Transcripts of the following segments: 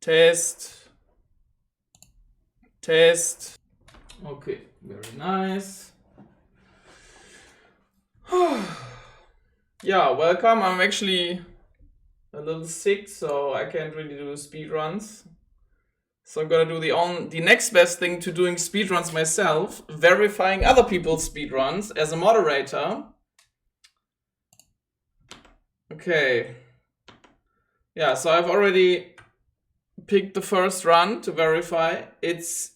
Test. Test. Okay, very nice. Yeah, welcome. I'm actually a little sick, so I can't really do speedruns. So I'm gonna do the next best thing to doing speedruns myself, verifying other people's speedruns as a moderator. Okay. Yeah, so I've already picked the first run to verify. It's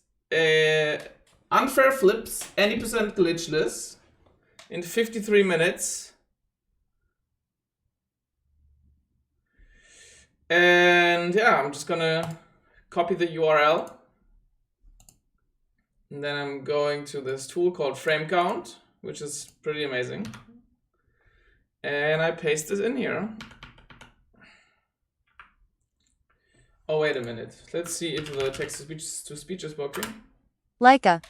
unfair flips, 80% glitchless in 53 minutes. And yeah, I'm just gonna copy the URL. And then I'm going to this tool called frame count, which is pretty amazing. And I paste this in here. Oh, wait a minute. Let's see if the text-to-speech is working. Leica.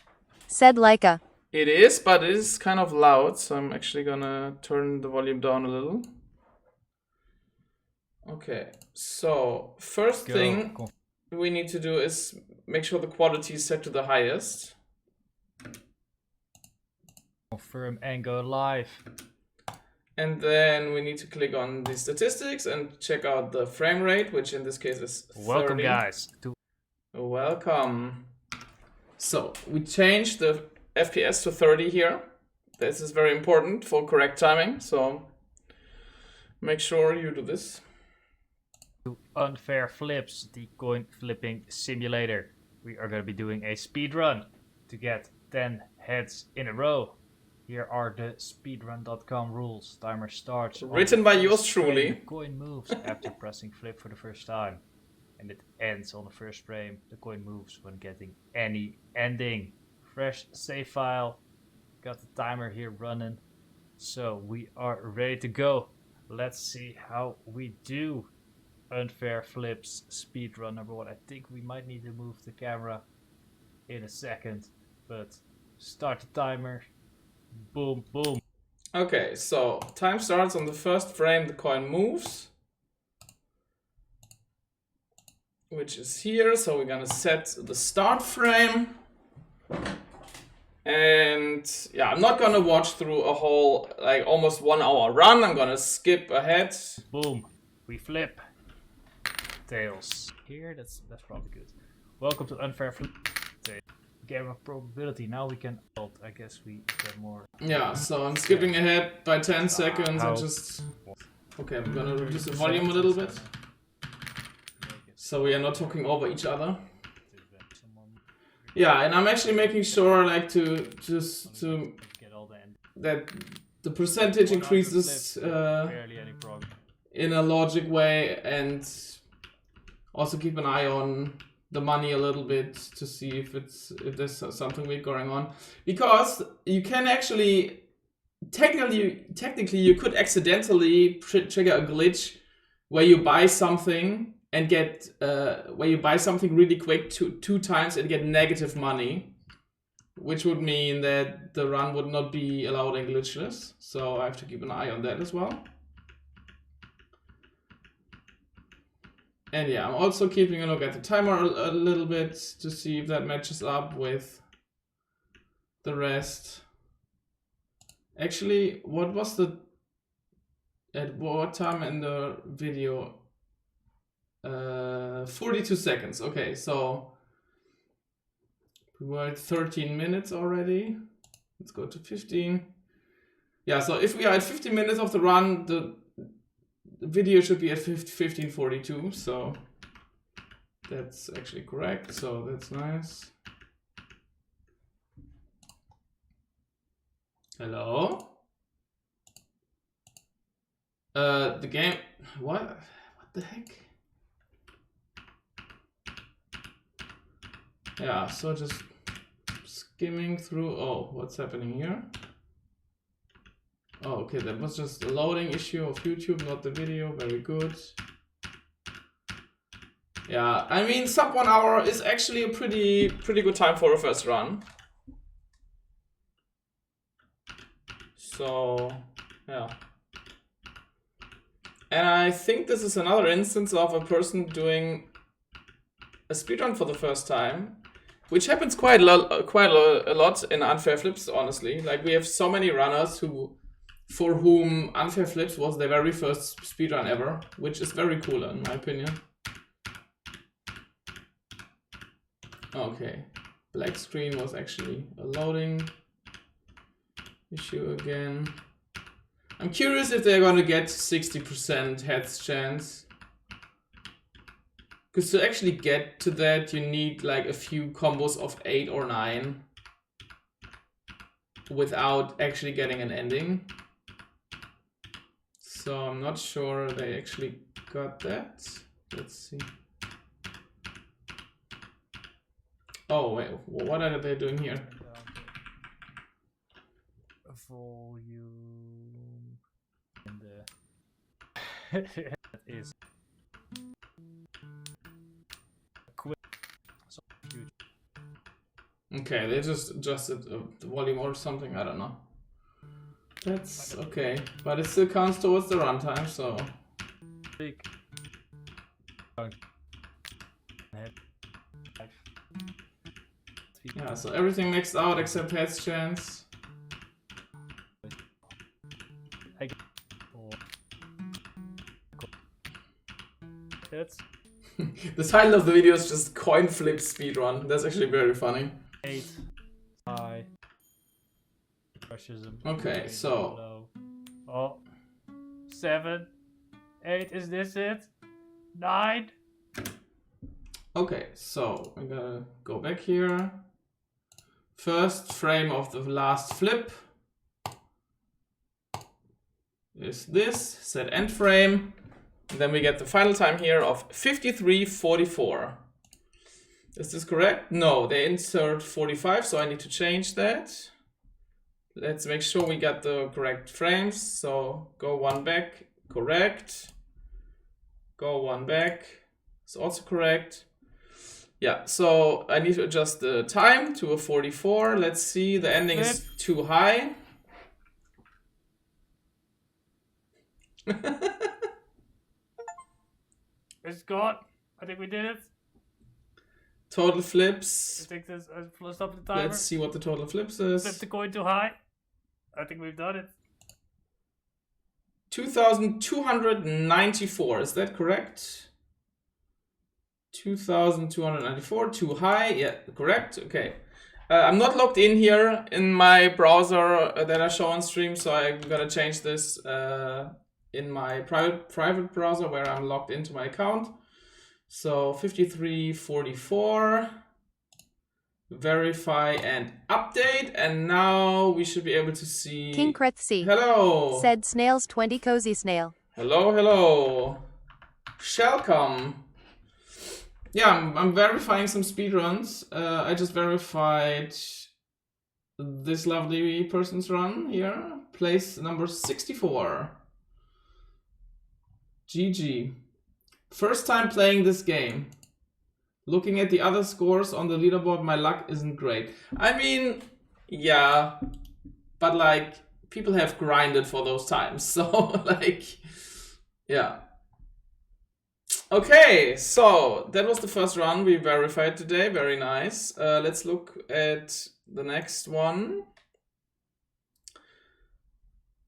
Said Leica. It is, but it is kind of loud, so I'm actually gonna turn the volume down a little. Okay, so first thing we need to do is make sure the quality is set to the highest. Confirm and go live. And then we need to click on the statistics and check out the frame rate, which in this case is 30. Welcome, guys. Welcome. So we changed the FPS to 30 here. This is very important for correct timing, so make sure you do this. Unfair flips, the coin flipping simulator. We are going to be doing a speed run to get 10 heads in a row. Here are the speedrun.com rules. Timer starts. Written by yours truly. The coin moves after pressing flip for the first time. And it ends on the first frame. The coin moves when getting any ending. Fresh save file. Got the timer here running. So we are ready to go. Let's see how we do. Unfair flips, speedrun number 1. I think we might need to move the camera in a second. But start the timer. Boom, boom. Okay, so time starts on the first frame the coin moves, which is here. So we're gonna set the start frame. And yeah, I'm not gonna watch through a whole, like almost 1 hour run. I'm gonna skip ahead. Boom. We flip. Tails. Here, that's probably good. Welcome to Unfair Flip. Game of probability. Now we can, I guess we get more. Yeah, so I'm skipping ahead by 10 seconds and just... Okay, I'm gonna reduce the volume a little bit. So we are not talking over each other. Yeah, and I'm actually making sure like that the percentage increases in a logic way, and also keep an eye on the money a little bit to see if there's something weird going on, because you can actually technically you could accidentally trigger a glitch where you buy something and get where you buy something really quick two times and get negative money, which would mean that the run would not be allowed in glitchless. So I have to keep an eye on that as well. And yeah, I'm also keeping a look at the timer a little bit to see if that matches up with the rest. Actually, what was at what time in the video? 42 seconds. Okay, so we were at 13 minutes already. Let's go to 15. Yeah, so if we are at 15 minutes of the run, the video should be at 15:42, so that's actually correct, so that's nice. Hello? The game, what the heck? Yeah, so just skimming through. Oh, what's happening here? Oh, okay, that was just a loading issue of YouTube, not the video. Very good. Yeah, I mean, sub 1 hour is actually a pretty good time for a first run. So, yeah. And I think this is another instance of a person doing a speedrun for the first time, which happens quite a lot in unfair flips, honestly. Like, we have so many runners for whom unfair flips was their very first speedrun ever, which is very cool in my opinion. Okay, black screen was actually a loading issue again. I'm curious if they're gonna get 60% heads chance. Because to actually get to that, you need like a few combos of 8 or 9 without actually getting an ending. So I'm not sure they actually got that. Let's see. Oh wait, what are they doing here? Volume and that is quick. So huge. Okay, they just adjusted the volume or something, I don't know. That's okay, but it still counts towards the runtime, so. Big. Yeah, so everything maxed out except heads chance. The title of the video is just coin flip speedrun. That's actually very funny. 8 high. Crushes him. Okay, so. Oh. 7. 8. Is this it? 9. Okay, so I'm gonna go back here. First frame of the last flip is this. Set end frame. And then we get the final time here of 53:44. Is this correct? No, they insert 45, so I need to change that. Let's make sure we got the correct frames. So go 1 back, correct. Go 1 back, it's also correct. Yeah, so I need to adjust the time to a 44. Let's see, the ending is too high. It's gone. I think we did it. Total flips. I think this. Stop the timer. Let's see what the total flips is. Flip the coin too high. I think we've done it. 2,294. Is that correct? 2,294. Too high. Yeah, correct. Okay. I'm not logged in here in my browser that I show on stream, so I'm gonna change this in my private browser where I'm logged into my account. So 53:44, verify and update, and now we should be able to see. King Krethsey. Hello. Said snails 20 cozy snail. Hello, hello. Shelcom. Yeah, I'm verifying some speedruns. I just verified this lovely person's run here. Place number 64. GG. First time playing this game. Looking at the other scores on the leaderboard, my luck isn't great. I mean, yeah, but like, people have grinded for those times, so like, yeah. Okay, so that was the first run we verified today. Very nice. Let's look at the next one.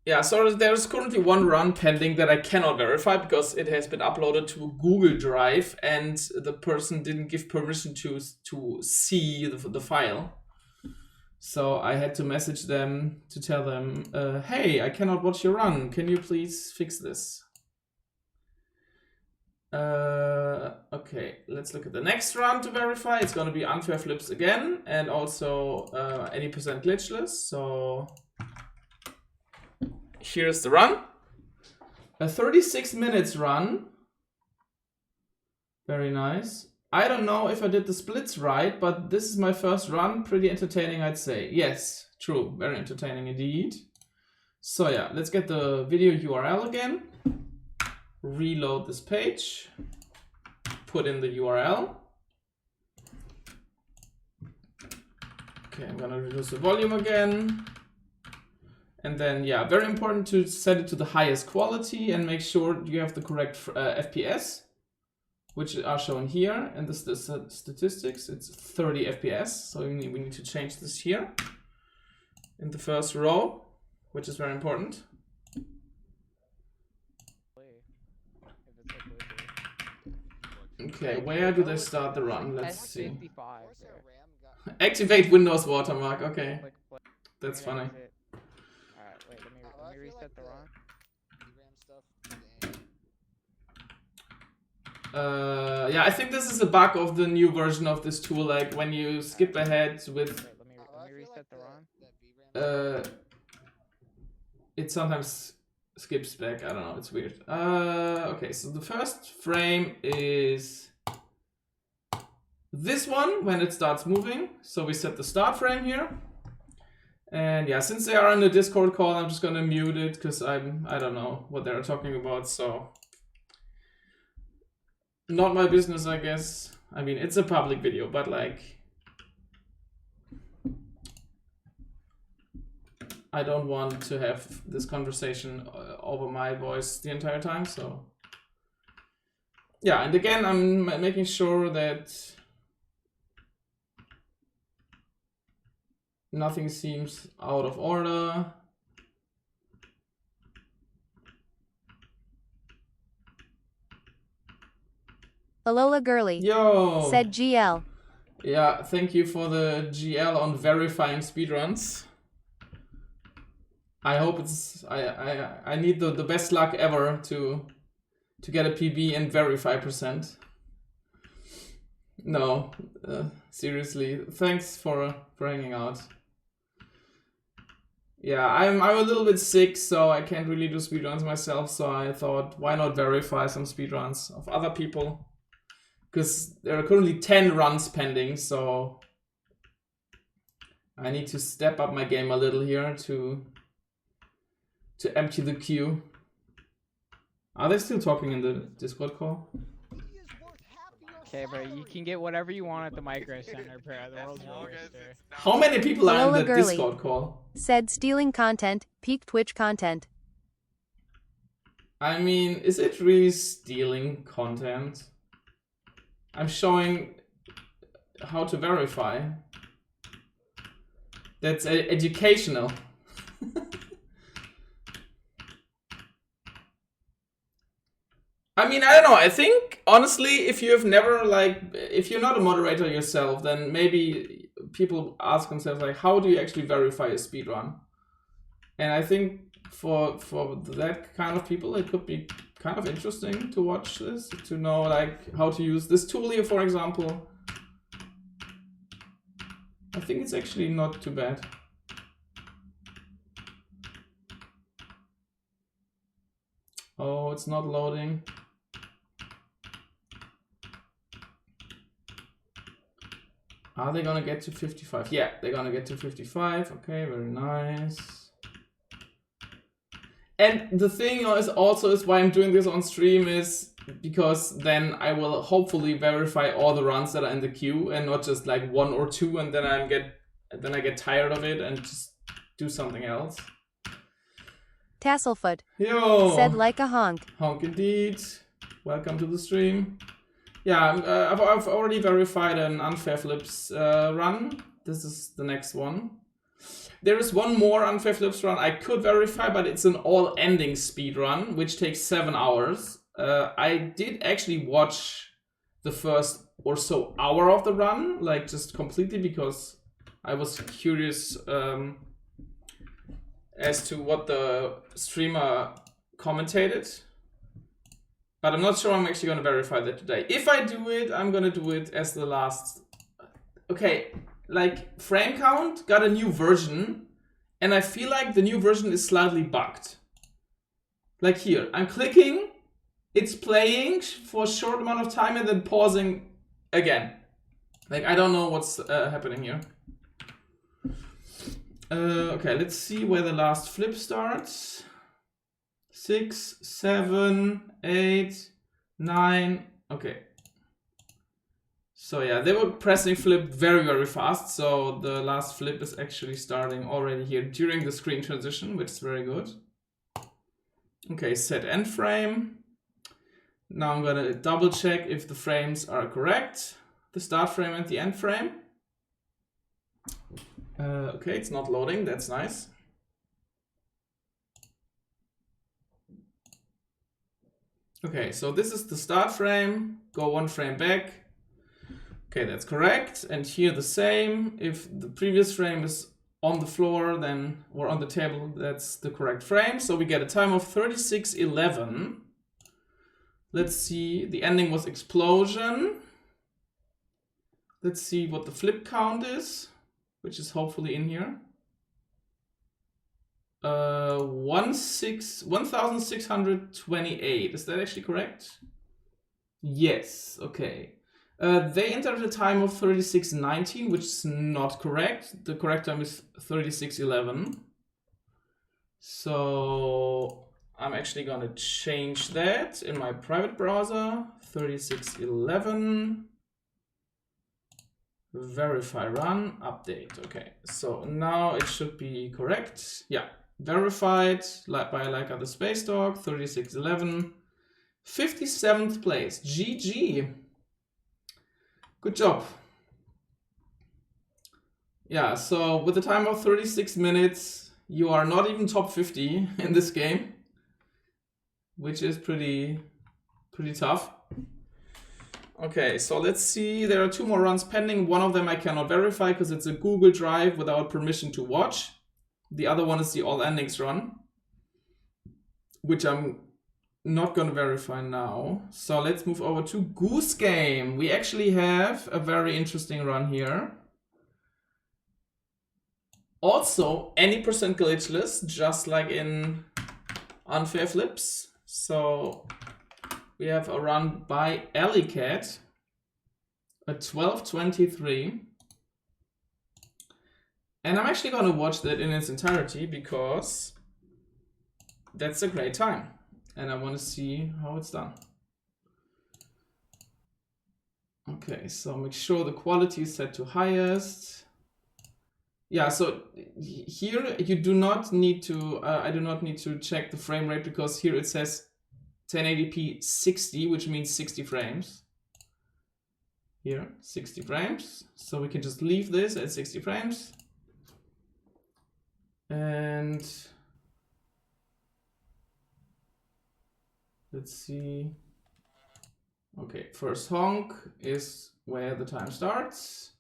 Yeah, so there's currently one run pending that I cannot verify because it has been uploaded to a Google Drive and the person didn't give permission to see the file. So I had to message them to tell them, hey, I cannot watch your run. Can you please fix this? Okay, let's look at the next run to verify. It's going to be unfair flips again and also any percent glitchless. So here's the run. A 36 minutes run. Very nice. I don't know if I did the splits right, but this is my first run. Pretty entertaining, I'd say. Yes, true. Very entertaining indeed. So yeah, let's get the video URL again. Reload this page. Put in the URL. Okay, I'm gonna reduce the volume again. And then, yeah, very important to set it to the highest quality and make sure you have the correct FPS. which are shown here, and this is the statistics. It's 30 FPS, so we need to change this here in the first row, which is very important. Okay, where do they start the run? Let's see. Activate Windows watermark. Okay, that's funny. Alright, wait, let me reset the ROM. Yeah, I think this is a bug of the new version of this tool. Like when you skip ahead with, Wait, let me reset the ROM. it sometimes skips back. I don't know. It's weird. Okay, so the first frame is this one when it starts moving. So we set the start frame here. And yeah, since they are in the Discord call, I'm just gonna mute it because I don't know what they're talking about. So not my business, I guess. I mean, it's a public video, but like, I don't want to have this conversation over my voice the entire time. So yeah, and again, I'm making sure that nothing seems out of order. Alola Girly. Yo! Said GL. Yeah, thank you for the GL on verifying speedruns. I hope it's... I need the best luck ever to get a PB and verify %. No, seriously, thanks for hanging out. Yeah, I'm a little bit sick, so I can't really do speedruns myself, so I thought, why not verify some speedruns of other people? Because there are currently 10 runs pending, so I need to step up my game a little here to empty the queue. Are they still talking in the Discord call? Okay, bro, you can get whatever you want at the Micro Center, bro. The world's oyster. How many people are in Alola the Girly. Discord call? Said stealing content, peak Twitch content. I mean, is it really stealing content? I'm showing how to verify. That's educational. I mean, I don't know. I think, honestly, if you have never, like, if you're not a moderator yourself, then maybe people ask themselves, like, how do you actually verify a speedrun? And I think for that kind of people, it could be kind of interesting to watch this, to know, like, how to use this tool here, for example. I think it's actually not too bad. Oh, it's not loading. Are they gonna get to 55? Yeah, they're gonna get to 55. Okay, very nice. And the thing is why I'm doing this on stream is because then I will hopefully verify all the runs that are in the queue and not just like 1 or 2, and then I get tired of it and just do something else. Tasselfoot. Yo! Said like a honk. Honk indeed. Welcome to the stream. Yeah, I've already verified an Unfair Flips run. This is the next one. There is one more Unfair Flips run I could verify, but it's an all-ending speed run, which takes 7 hours. I did actually watch the first or so hour of the run, like just completely, because I was curious as to what the streamer commentated. But I'm not sure I'm actually going to verify that today. If I do it, I'm going to do it as the last... Okay, like, frame count got a new version, and I feel like the new version is slightly bugged. Like here, I'm clicking, it's playing for a short amount of time and then pausing again. Like, I don't know what's happening here. Okay, let's see where the last flip starts. 6, 7, 8, 9. Okay. So yeah, they were pressing flip very, very fast. So the last flip is actually starting already here during the screen transition, which is very good. Okay, set end frame. Now I'm gonna double check if the frames are correct. The start frame and the end frame. Okay, it's not loading, that's nice. Okay, so this is the start frame, go 1 frame back. Okay, that's correct. And here the same. If the previous frame is on the floor, then, or on the table, that's the correct frame. So we get a time of 36:11. Let's see, the ending was explosion. Let's see what the flip count is, which is hopefully in here. 1628. Is that actually correct? Yes, okay. They entered a time of 36:19, which is not correct. The correct time is 36:11. So I'm actually gonna change that in my private browser. 36:11. Verify run, update. Okay, so now it should be correct. Yeah, verified by like other space dog. 36:11. 57th place. GG. Good job. Yeah, so with a time of 36 minutes, you are not even top 50 in this game, which is pretty tough. Okay, so let's see. There are 2 more runs pending. One of them I cannot verify because it's a Google Drive without permission to watch. The other one is the all endings run, which I'm not going to verify now. So let's move over to Goose Game. We actually have a very interesting run here. Also, any percent glitchless, just like in Unfair Flips. So we have a run by Alleycat at 12:23. And I'm actually going to watch that in its entirety because that's a great time. And I want to see how it's done. Okay, so make sure the quality is set to highest. Yeah, so here you do not need to, I do not need to check the frame rate because here it says 1080p 60, which means 60 frames. Here, 60 frames. So we can just leave this at 60 frames. And let's see. Okay, first honk is where the time starts.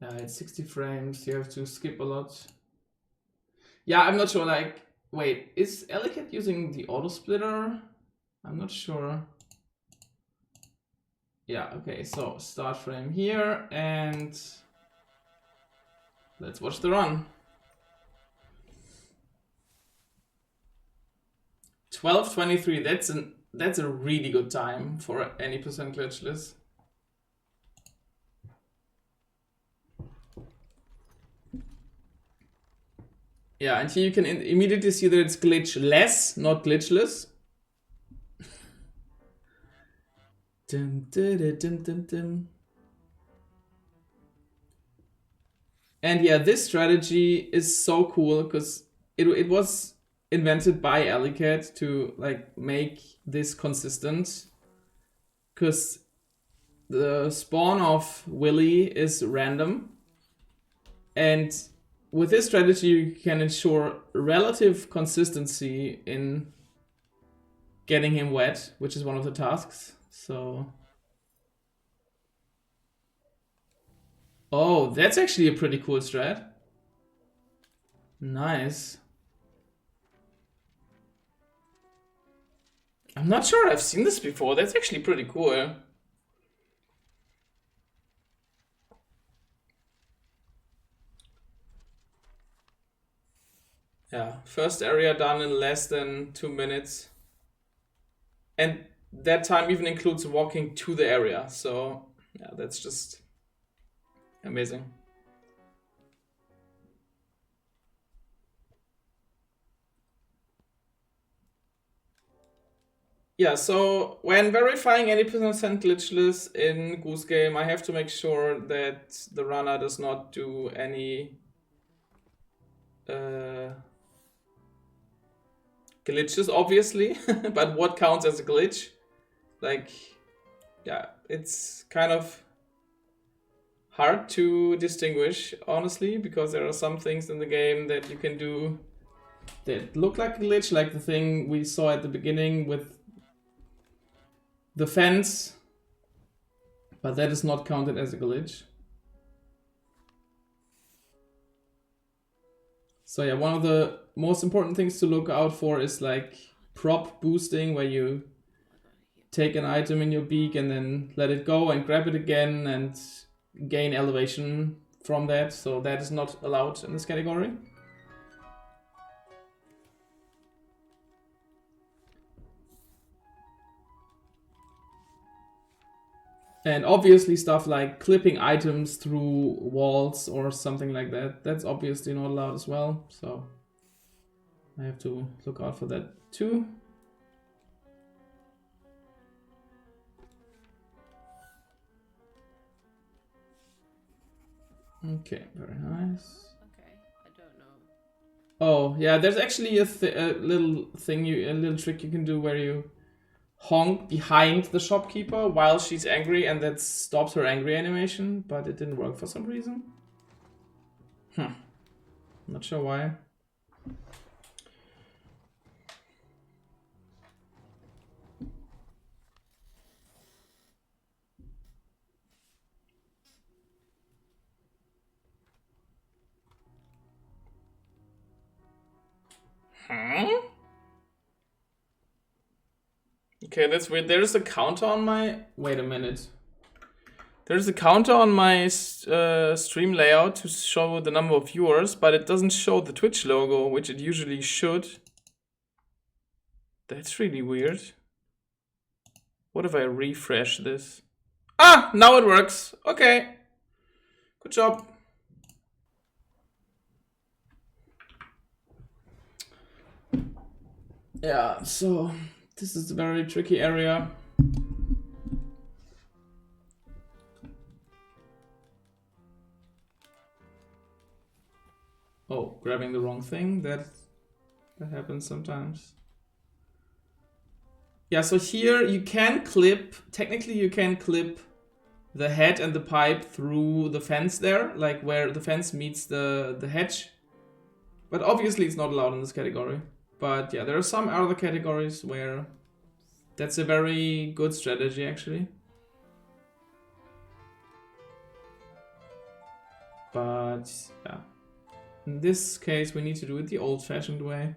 Yeah, it's 60 frames. You have to skip a lot. Yeah, I'm not sure. Like, wait, is Alleycat using the auto splitter? I'm not sure. Yeah, okay, so start frame here and let's watch the run. 12:23. That's a really good time for any percent glitchless. Yeah, and here you can immediately see that it's glitchless, not glitchless. Dum, dum, dum, dum, dum. And yeah, this strategy is so cool because it was invented by Alleycat to like make this consistent, because the spawn of Willy is random, and with this strategy you can ensure relative consistency in getting him wet, which is one of the tasks. So oh, that's actually a pretty cool strat. Nice. I'm not sure I've seen this before. That's actually pretty cool. Yeah, first area done in less than 2 minutes. And that time even includes walking to the area. So yeah, that's just amazing. Yeah, so when verifying any percent glitchless in Goose Game, I have to make sure that the runner does not do any glitches, obviously, but what counts as a glitch? Like, yeah, it's kind of hard to distinguish, honestly, because there are some things in the game that you can do that look like a glitch, like the thing we saw at the beginning with the fence, but that is not counted as a glitch. So yeah, one of the most important things to look out for is like prop boosting, where you take an item in your beak and then let it go and grab it again and gain elevation from that. So that is not allowed in this category. And obviously stuff like clipping items through walls or something like that, that's obviously not allowed as well. So I have to look out for that too. Okay, very nice. Okay, I don't know. Oh, yeah, there's actually a little thing, a little trick you can do where you honk behind the shopkeeper while she's angry, and that stops her angry animation, but it didn't work for some reason. Not sure why. Okay, that's weird. There's a counter on my... Wait a minute. There's a counter on my stream layout to show the number of viewers, but it doesn't show the Twitch logo, which it usually should. That's really weird. What if I refresh this? Ah, now it works. Okay. Good job. Yeah, so this is a very tricky area. Oh, grabbing the wrong thing, that happens sometimes. Yeah, so here you can clip, technically you can clip the head and the pipe through the fence there, like where the fence meets the hedge. But obviously it's not allowed in this category. But yeah, there are some other categories where that's a very good strategy actually. But yeah, in this case we need to do it the old-fashioned way.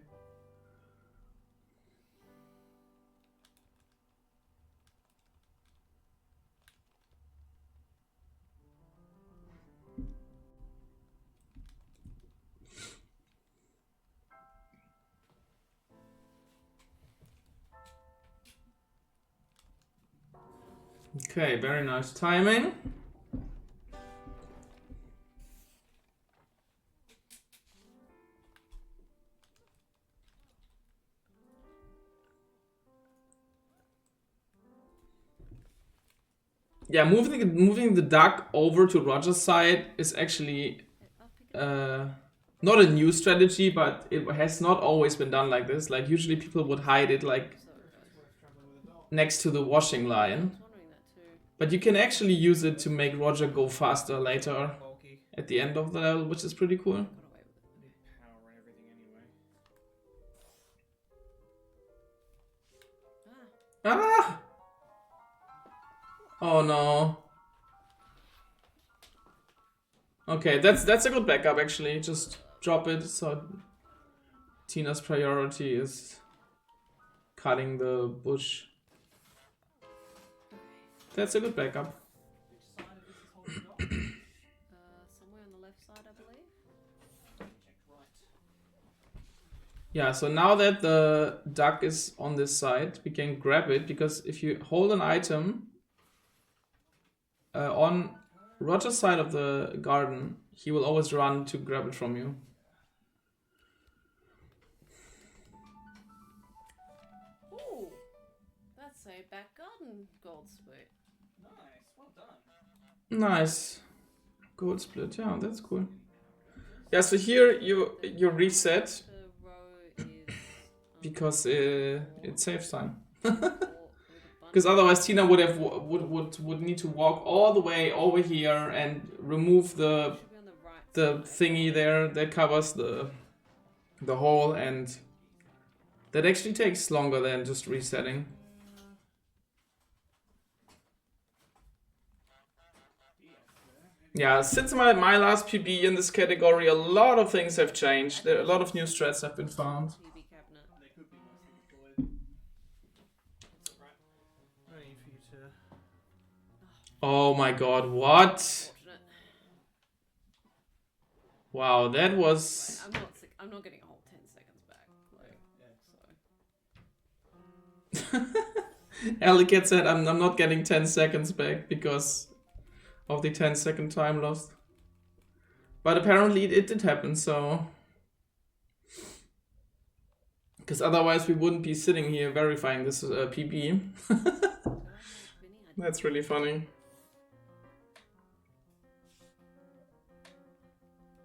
Okay, very nice timing. Yeah, moving the duck over to Roger's side is actually not a new strategy, but it has not always been done like this. Like usually people would hide it like next to the washing line. But you can actually use it to make Roger go faster later at the end of the level, which is pretty cool. Ah! Oh no. Okay, that's a good backup actually. Just drop it so Tina's priority is cutting the bush. That's a good backup. Somewhere on the left side, I believe. Yeah, so now that the duck is on this side, we can grab it, because if you hold an item on Roger's side of the garden, he will always run to grab it from you. Ooh, that's a back garden gold split. Nice, well done. Nice. Gold split, yeah, that's cool. Yeah, so here you reset. The row is because it saves time. Because otherwise Tina would have would need to walk all the way over here and remove the thingy there that covers the hole, and that actually takes longer than just resetting. Yeah, since my last PB in this category, a lot of things have changed. There a lot of new strats have been found. PB cabinet. They could be mostly deployed. No need for you to. Oh my god, what? Fortunate. Wow, that was... I'm not sick. I'm not getting a whole 10 seconds back. Like, so. Elliot said I'm not getting 10 seconds back because of the 10-second time lost. But apparently it did happen, so... Because otherwise we wouldn't be sitting here verifying this PB. That's really funny.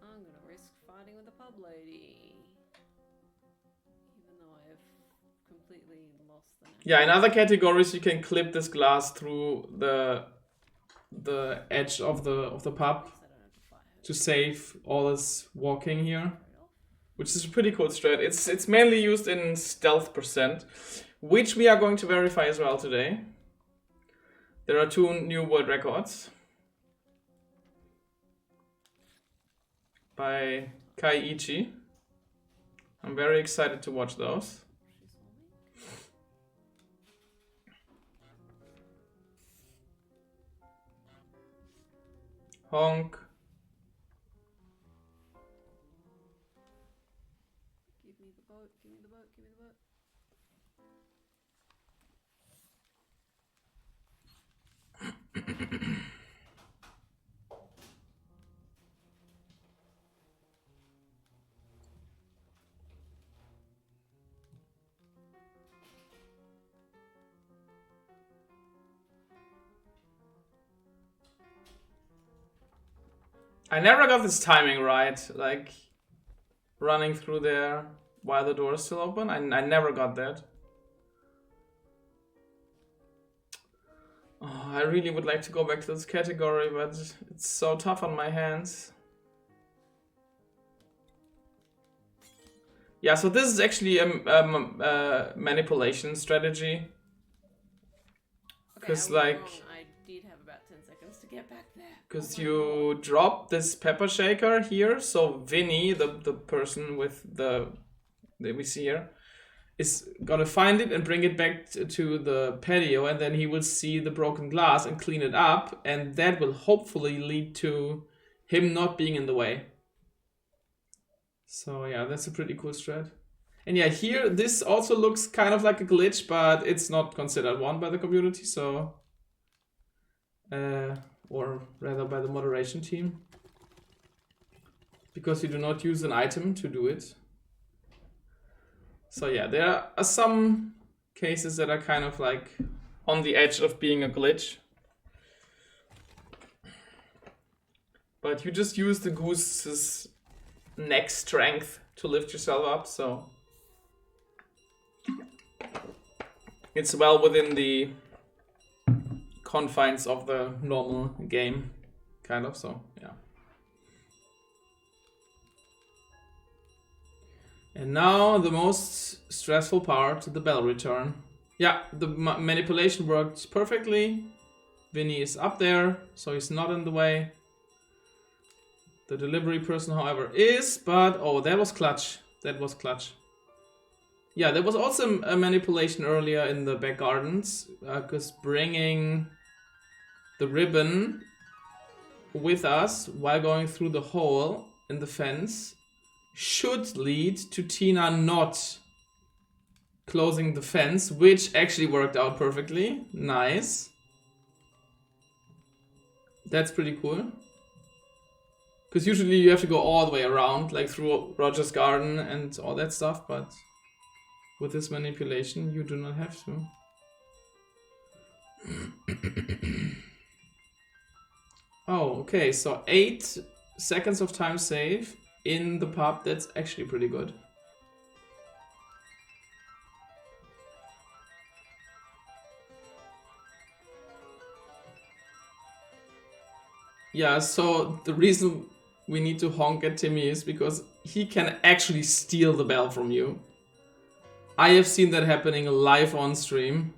I'm gonna risk fighting with the pub lady. Even though I have completely lost the net. Yeah, in other categories you can clip this glass through the edge of the pub to save all this walking here, which is a pretty cool strat. It's mainly used in stealth %, which we are going to verify as well today. There are 2 new world records by Kai Ichi. I'm very excited to watch those. Honk. Give me the boat, give me the boat, give me the boat. I never got this timing right, like running through there while the door is still open. I never got that. Oh, I really would like to go back to this category, but it's so tough on my hands. Yeah, so this is actually a manipulation strategy. Because like... I did have about 10 seconds to get back there. Because you drop this pepper shaker here, so Vinny, the person with that we see here, is gonna find it and bring it back to the patio, and then he will see the broken glass and clean it up, and that will hopefully lead to him not being in the way. So yeah, that's a pretty cool strat. And yeah, here this also looks kind of like a glitch, but it's not considered one by the community, so... or rather by the moderation team, because you do not use an item to do it. So yeah, there are some cases that are kind of like on the edge of being a glitch, but you just use the Goose's neck strength to lift yourself up, so it's well within the confines of the normal game, kind of, so yeah. And now the most stressful part, the bell return. Yeah, the manipulation worked perfectly. Vinny is up there, so he's not in the way. The delivery person, however, is, but oh, that was clutch. That was clutch. Yeah, there was also a manipulation earlier in the back gardens, because bringing the ribbon with us while going through the hole in the fence should lead to Tina not closing the fence, which actually worked out perfectly. Nice. That's pretty cool. Because usually you have to go all the way around, like through Roger's garden and all that stuff, but with this manipulation you do not have to. Oh, okay, so 8 seconds of time save in the pub. That's actually pretty good. Yeah, so the reason we need to honk at Timmy is because he can actually steal the bell from you. I have seen that happening live on stream.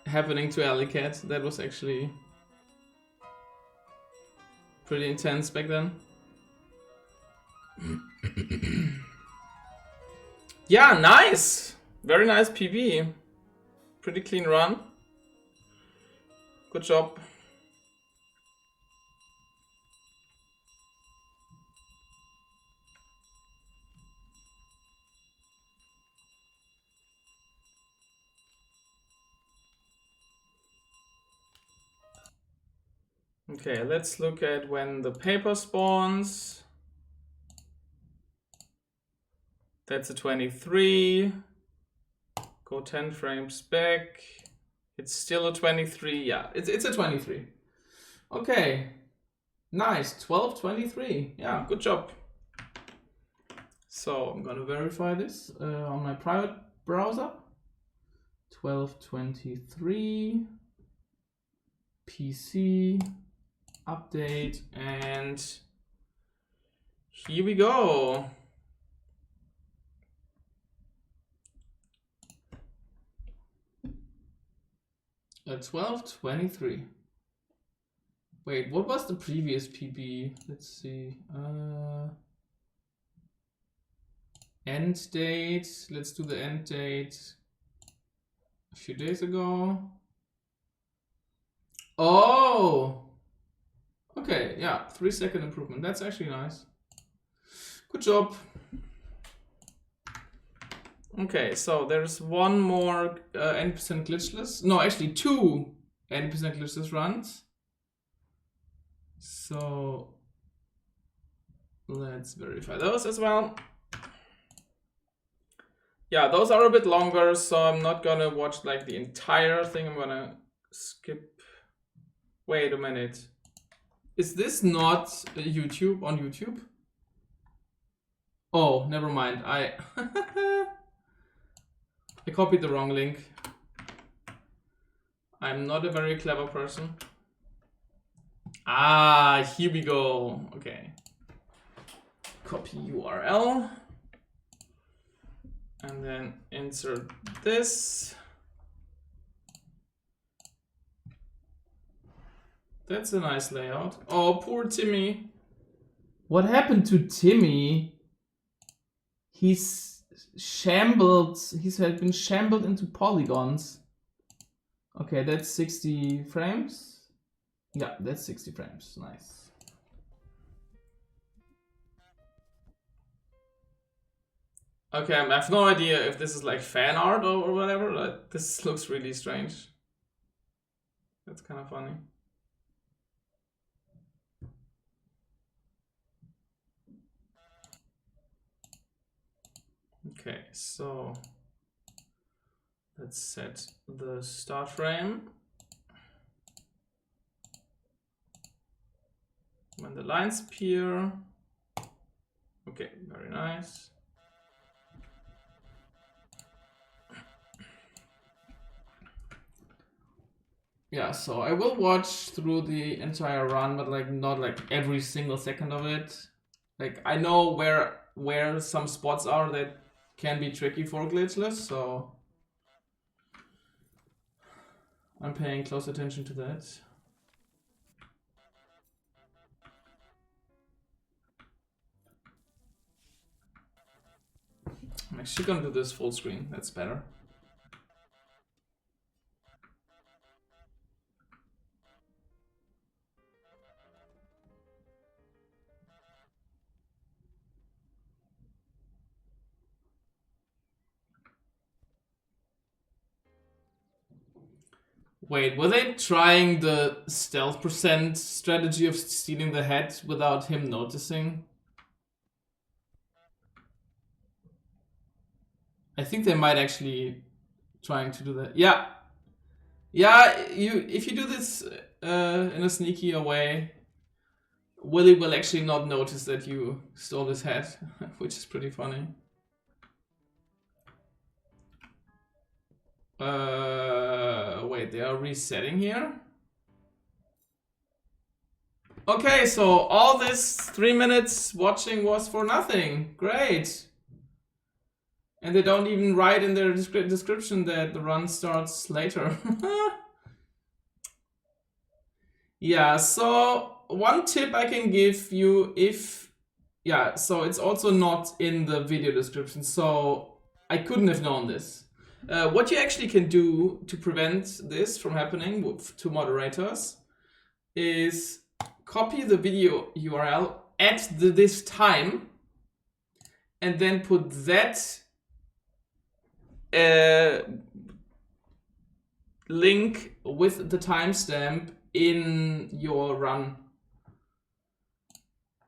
Happening to Alleycat. That was actually pretty intense back then. Yeah, nice! Very nice PB. Pretty clean run. Good job. Okay, let's look at when the paper spawns. That's a 23. Go 10 frames back. It's still a 23. Yeah, it's a 23. Okay. Nice. 1223. Yeah, good job. So I'm gonna verify this on my private browser. 1223. PC. Update. And here we go. At 1223. Wait, what was the previous PB? Let's see. End date. Let's do the end date. A few days ago. Oh! Okay, yeah, 3-second improvement. That's actually nice. Good job. Okay, so there's one more 80% glitchless. No, actually 2 80% glitchless runs. So let's verify those as well. Yeah, those are a bit longer, so I'm not gonna watch like the entire thing. I'm gonna skip. Wait a minute. Is this not YouTube on YouTube? Oh, never mind. I copied the wrong link. I'm not a very clever person. Ah, here we go. Okay. Copy URL. And then insert this. That's a nice layout. Oh, poor Timmy. What happened to Timmy? He's shambled. He's had been shambled into polygons. Okay, that's 60 frames. Yeah, that's 60 frames. Nice. Okay, I have no idea if this is like fan art or whatever. Like, this looks really strange. That's kind of funny. Okay, so let's set the start frame. When the lines appear. Okay, very nice. Yeah, so I will watch through the entire run, but like not like every single second of it. Like I know where some spots are that can be tricky for glitchless, so I'm paying close attention to that. I'm actually gonna do this full screen, that's better. Wait, were they trying the stealth % strategy of stealing the head without him noticing? I think they might actually trying to do that. Yeah. Yeah, if you do this in a sneakier way, Willy will actually not notice that you stole his head, which is pretty funny. Wait, they are resetting here? Okay, so all this 3 minutes watching was for nothing. Great. And they don't even write in their description that the run starts later. Yeah, so one tip I can give you if... Yeah, so it's also not in the video description, so I couldn't have known this. What you actually can do to prevent this from happening to moderators is copy the video URL at this time and then put that link with the timestamp in your run.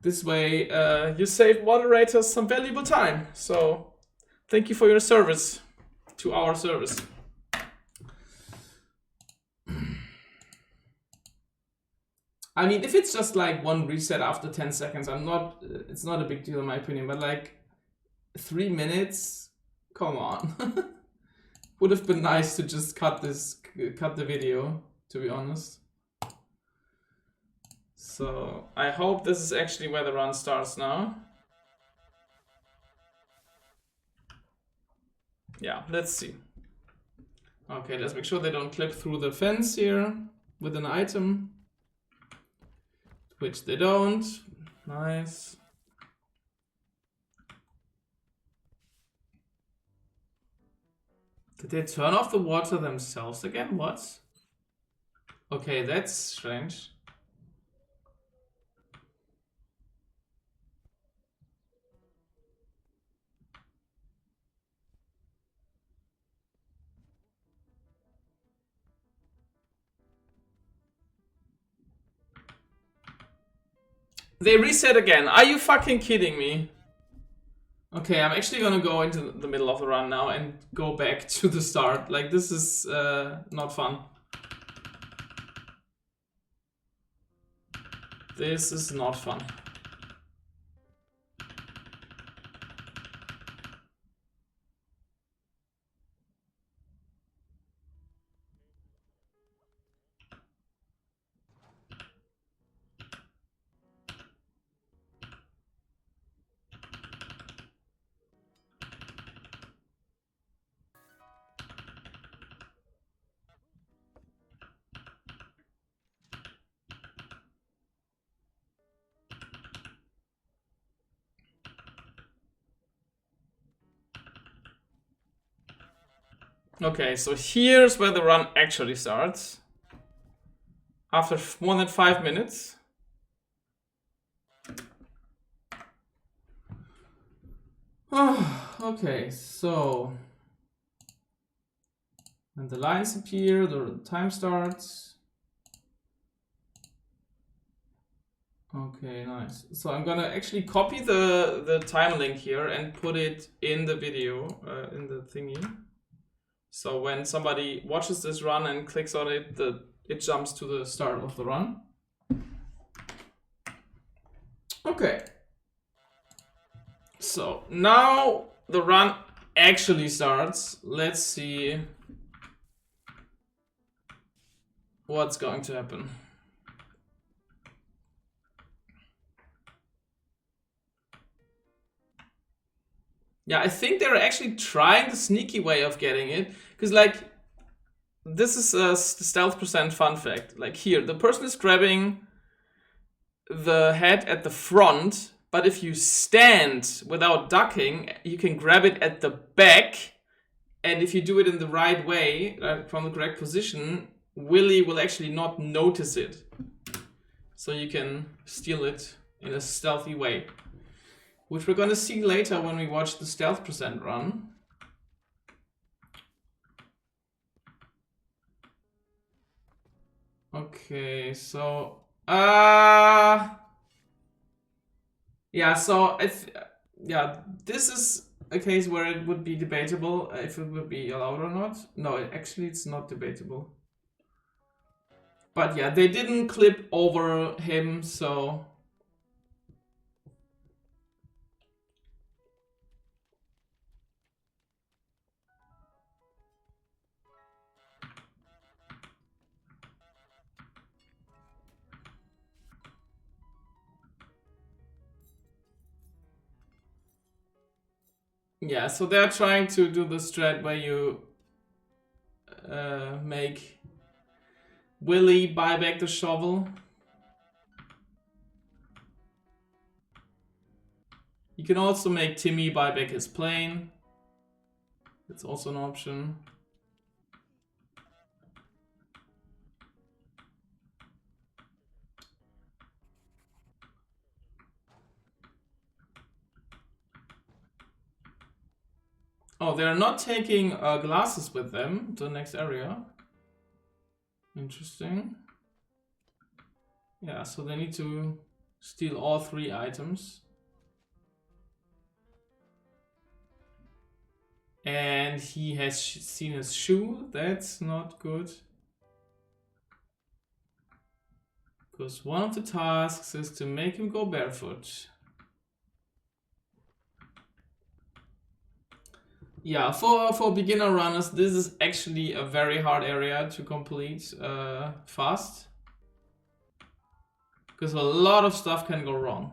This way you save moderators some valuable time. So thank you for your service to our service. I mean, if it's just like one reset after 10 seconds, it's not a big deal in my opinion, but like 3 minutes, come on. Would have been nice to just cut the video, to be honest. So I hope this is actually where the run starts now. Yeah, let's see. Okay, let's make sure they don't clip through the fence here with an item. Which they don't. Nice. Did they turn off the water themselves again? What? Okay, that's strange. They reset again. Are you fucking kidding me? Okay, I'm actually gonna go into the middle of the run now and go back to the start. Like, this is not fun. This is not fun. Okay, so here's where the run actually starts. After more than 5 minutes. Okay, so when the lines appear, the time starts. Okay, nice. So I'm gonna actually copy the time link here and put it in the video, in the thingy. So when somebody watches this run and clicks on it, it jumps to the start of the run. Okay. So now the run actually starts. Let's see what's going to happen. Yeah, I think they're actually trying the sneaky way of getting it. Because, like, this is a stealth percent fun fact. Like, here, the person is grabbing the head at the front. But if you stand without ducking, you can grab it at the back. And if you do it in the right way, from the correct position, Willy will actually not notice it. So you can steal it in a stealthy way. Which we're gonna see later when we watch the stealth percent run. Okay, so yeah, so this is a case where it would be debatable if it would be allowed or not. No, actually it's not debatable. But yeah, they didn't clip over him, so Yeah, so they're trying to do the strat where you make Willie buy back the shovel. You can also make Timmy buy back his plane. That's also an option. Oh, they're not taking glasses with them to the next area. Interesting. Yeah, so they need to steal all 3 items. And he has seen his shoe. That's not good. Because one of the tasks is to make him go barefoot. Yeah, for beginner runners, this is actually a very hard area to complete fast. Because a lot of stuff can go wrong.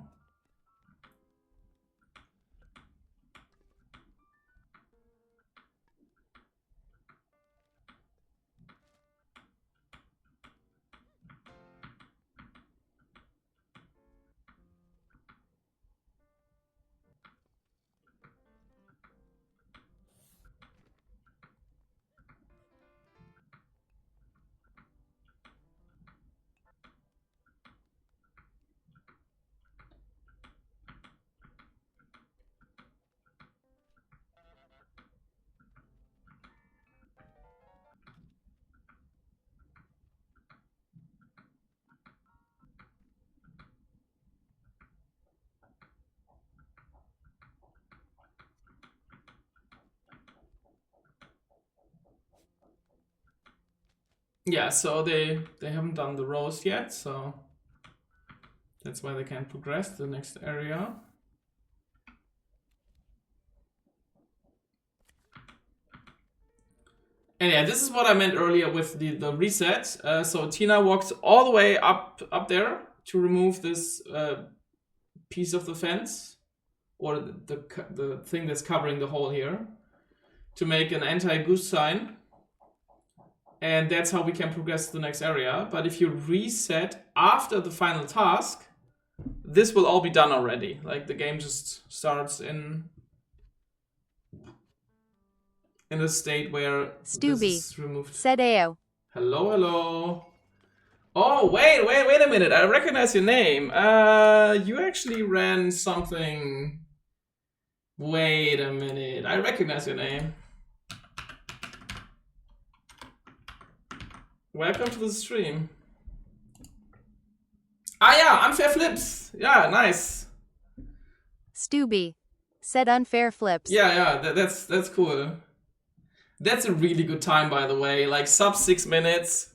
Yeah, so they haven't done the roast yet, so that's why they can't progress to the next area. And yeah, this is what I meant earlier with the reset. So Tina walks all the way up there to remove this piece of the fence, or the thing that's covering the hole here, to make an anti-goose sign. And that's how we can progress to the next area. But if you reset after the final task, this will all be done already. Like the game just starts in a state where this is removed. Said AO. Hello, hello. Oh, wait a minute. I recognize your name. You actually ran something. Wait a minute. I recognize your name. Welcome to the stream. Ah, yeah, unfair flips. Yeah, nice. Stubby said unfair flips. Yeah, that's cool. That's a really good time, by the way. Like sub 6 minutes.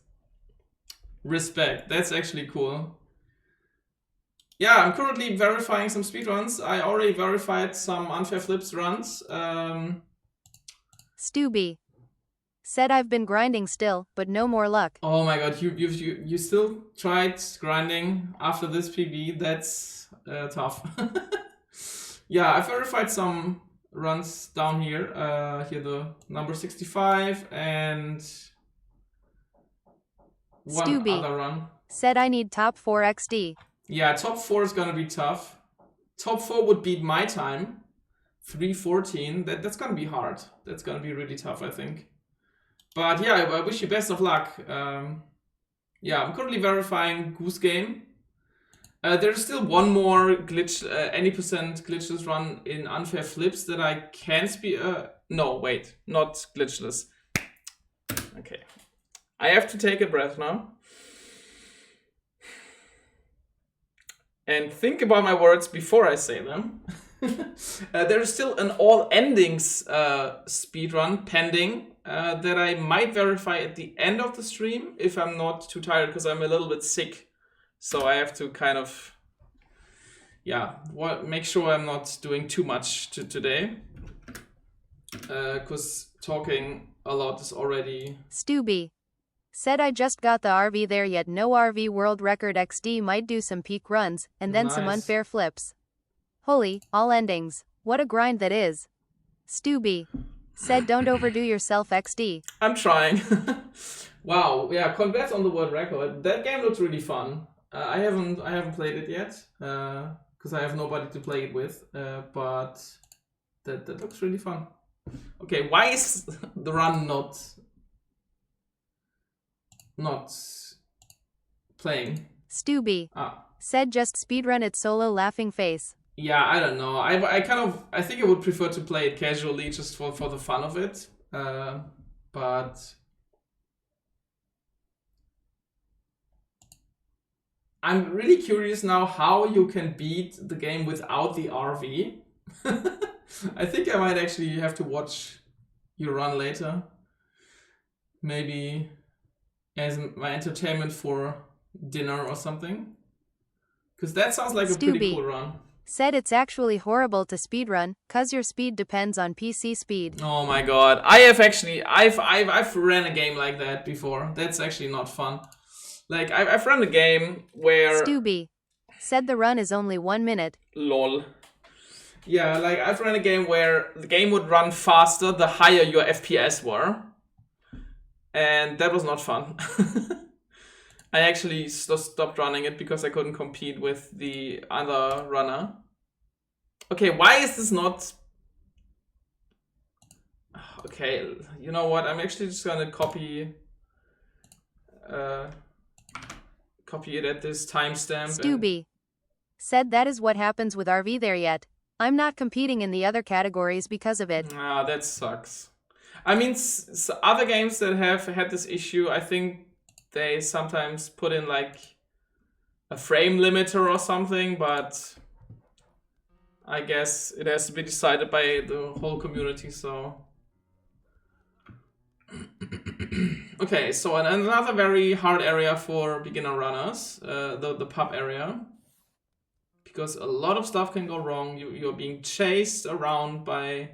Respect. That's actually cool. Yeah, I'm currently verifying some speedruns. I already verified some unfair flips runs. Stubby said I've been grinding still, but no more luck. Oh my god, you still tried grinding after this PB? That's tough. Yeah, I verified some runs down here. Here the number 65 and one Stubby other run. Said I need top 4 XD. Yeah, top 4 is gonna be tough. Top 4 would beat my time. 3:14. That's gonna be hard. That's gonna be really tough, I think. But yeah, I wish you best of luck. Yeah, I'm currently verifying Goose game. There's still one more glitch, any percent glitchless run in unfair flips that I can speed. No, wait, not glitchless. Okay, I have to take a breath now and think about my words before I say them. There's still an all endings speedrun pending. That I might verify at the end of the stream if I'm not too tired, because I'm a little bit sick. So I have to kind of, yeah, make sure I'm not doing too much today. Because talking a lot is already... Stubby said I just got the RV there, yet no RV world record XD. Might do some peak runs, and then some Nice. unfair flips. Holy, all endings. What a grind that is. Stubby said don't overdo yourself XD. I'm trying. Wow, yeah, congrats on the world record. That game looks really fun. I haven't played it yet, because I have nobody to play it with, but that looks really fun. Okay, why is the run not playing? Stubby said just speedrun it solo laughing face. Yeah, I don't know. I think I would prefer to play it casually just for the fun of it. But I'm really curious now how you can beat the game without the RV. I think I might actually have to watch you run later. Maybe as my entertainment for dinner or something. Because that sounds like a pretty cool run. Said it's actually horrible to speedrun, cause your speed depends on PC speed. Oh my god. I've ran a game like that before. That's actually not fun. Like, I've run a game where... Stubby said the run is only 1 minute. Lol. Yeah, like, I've run a game where the game would run faster the higher your FPS were. And that was not fun. I actually stopped running it because I couldn't compete with the other runner. Okay, why is this not... Okay, you know what? I'm actually just gonna copy it at this timestamp. Stubby said that is what happens with RV there yet. I'm not competing in the other categories because of it. Ah, that sucks. I mean, other games that have had this issue, I think they sometimes put in like a frame limiter or something, but I guess it has to be decided by the whole community, so... Okay, so another very hard area for beginner runners, the pub area. Because a lot of stuff can go wrong. You're being chased around by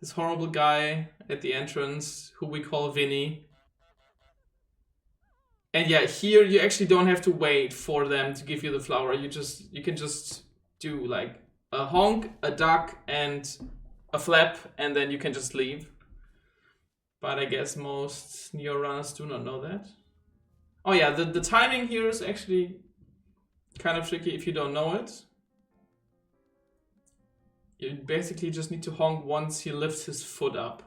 this horrible guy at the entrance, who we call Vinny. And yeah, here you actually don't have to wait for them to give you the flower. You can just do like a honk, a duck, and a flap, and then you can just leave. But I guess most neo runners do not know that. Oh yeah, the timing here is actually kind of tricky if you don't know it. You basically just need to honk once he lifts his foot up.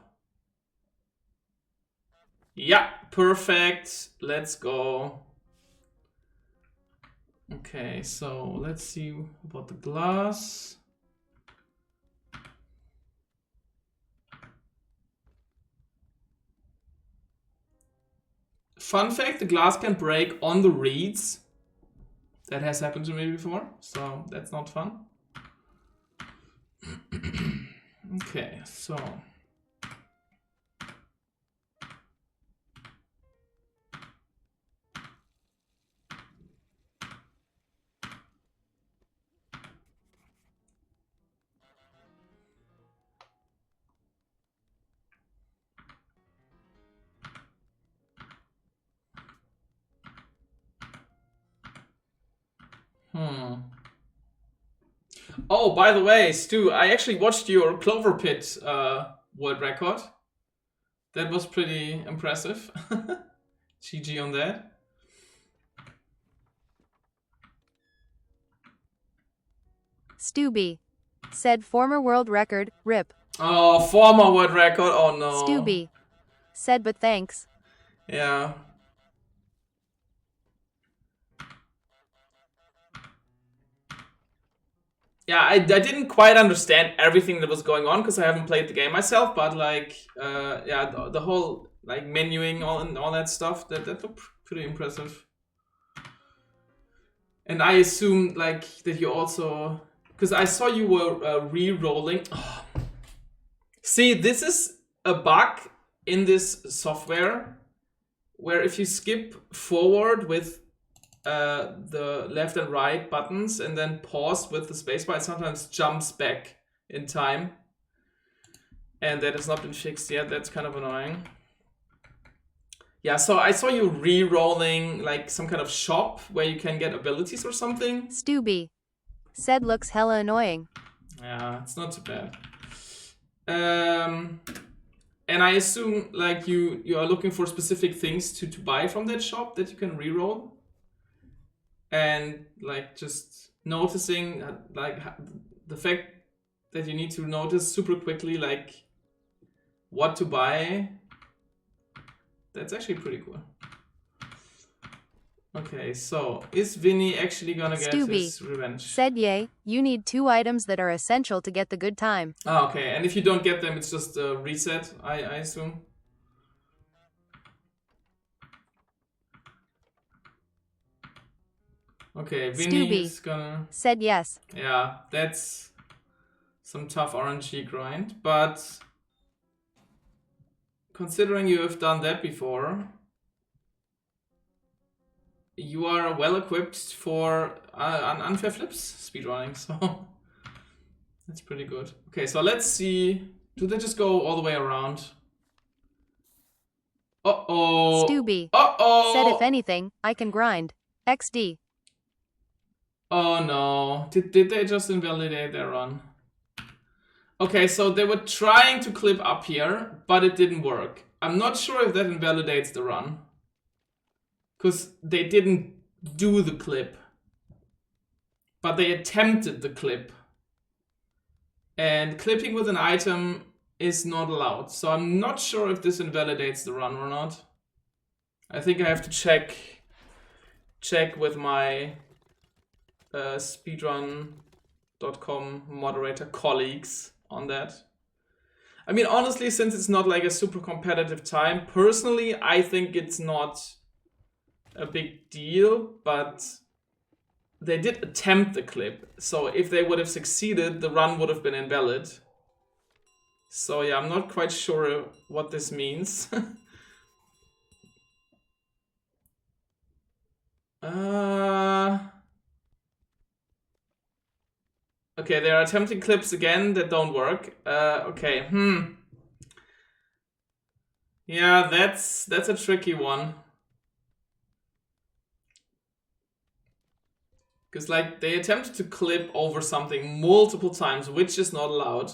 Yeah, perfect. Let's go. Okay, so let's see about the glass. Fun fact, the glass can break on the reeds. That has happened to me before, so that's not fun. Okay, so... Oh, by the way, Stu, I actually watched your Clover Pit world record. That was pretty impressive. GG on that. Stubby said former world record, rip. Oh, former world record, oh no. Stubby said but thanks. Yeah. Yeah, I didn't quite understand everything that was going on because I haven't played the game myself, but like, yeah, the whole like menuing and all that stuff, that looked pretty impressive. And I assume like that you also, because I saw you were re-rolling. Oh. See, this is a bug in this software where if you skip forward with the left and right buttons and then pause with the spacebar, it sometimes jumps back in time. And that has not been fixed yet. That's kind of annoying. Yeah, so I saw you re-rolling like some kind of shop where you can get abilities or something. Stubby said looks hella annoying. Yeah, it's not too bad. And I assume like you are looking for specific things to buy from that shop that you can reroll. And like just noticing like the fact that you need to notice super quickly like what to buy. That's actually pretty cool. Okay, so is Vinny actually gonna get his revenge? Said yay, you need 2 items that are essential to get the good time. Oh, okay, and if you don't get them, it's just a reset, I assume. Okay, Vinny is gonna... Said yes. Yeah, that's some tough RNG grind, but considering you have done that before, you are well equipped for unfair flips speedrunning, so that's pretty good. Okay, so let's see. Do they just go all the way around? Uh-oh. Stubby. Uh-oh. Said if anything, I can grind. XD. Oh no. Did they just invalidate their run? Okay, so they were trying to clip up here, but it didn't work. I'm not sure if that invalidates the run. Because they didn't do the clip. But they attempted the clip. And clipping with an item is not allowed. So I'm not sure if this invalidates the run or not. I think I have to check with my speedrun.com moderator colleagues on that. I mean, honestly, since it's not like a super competitive time, personally, I think it's not a big deal, but they did attempt the clip. So if they would have succeeded, the run would have been invalid. So yeah, I'm not quite sure what this means. Okay, they're attempting clips again that don't work. Okay, yeah, that's a tricky one. Because like they attempted to clip over something multiple times, which is not allowed.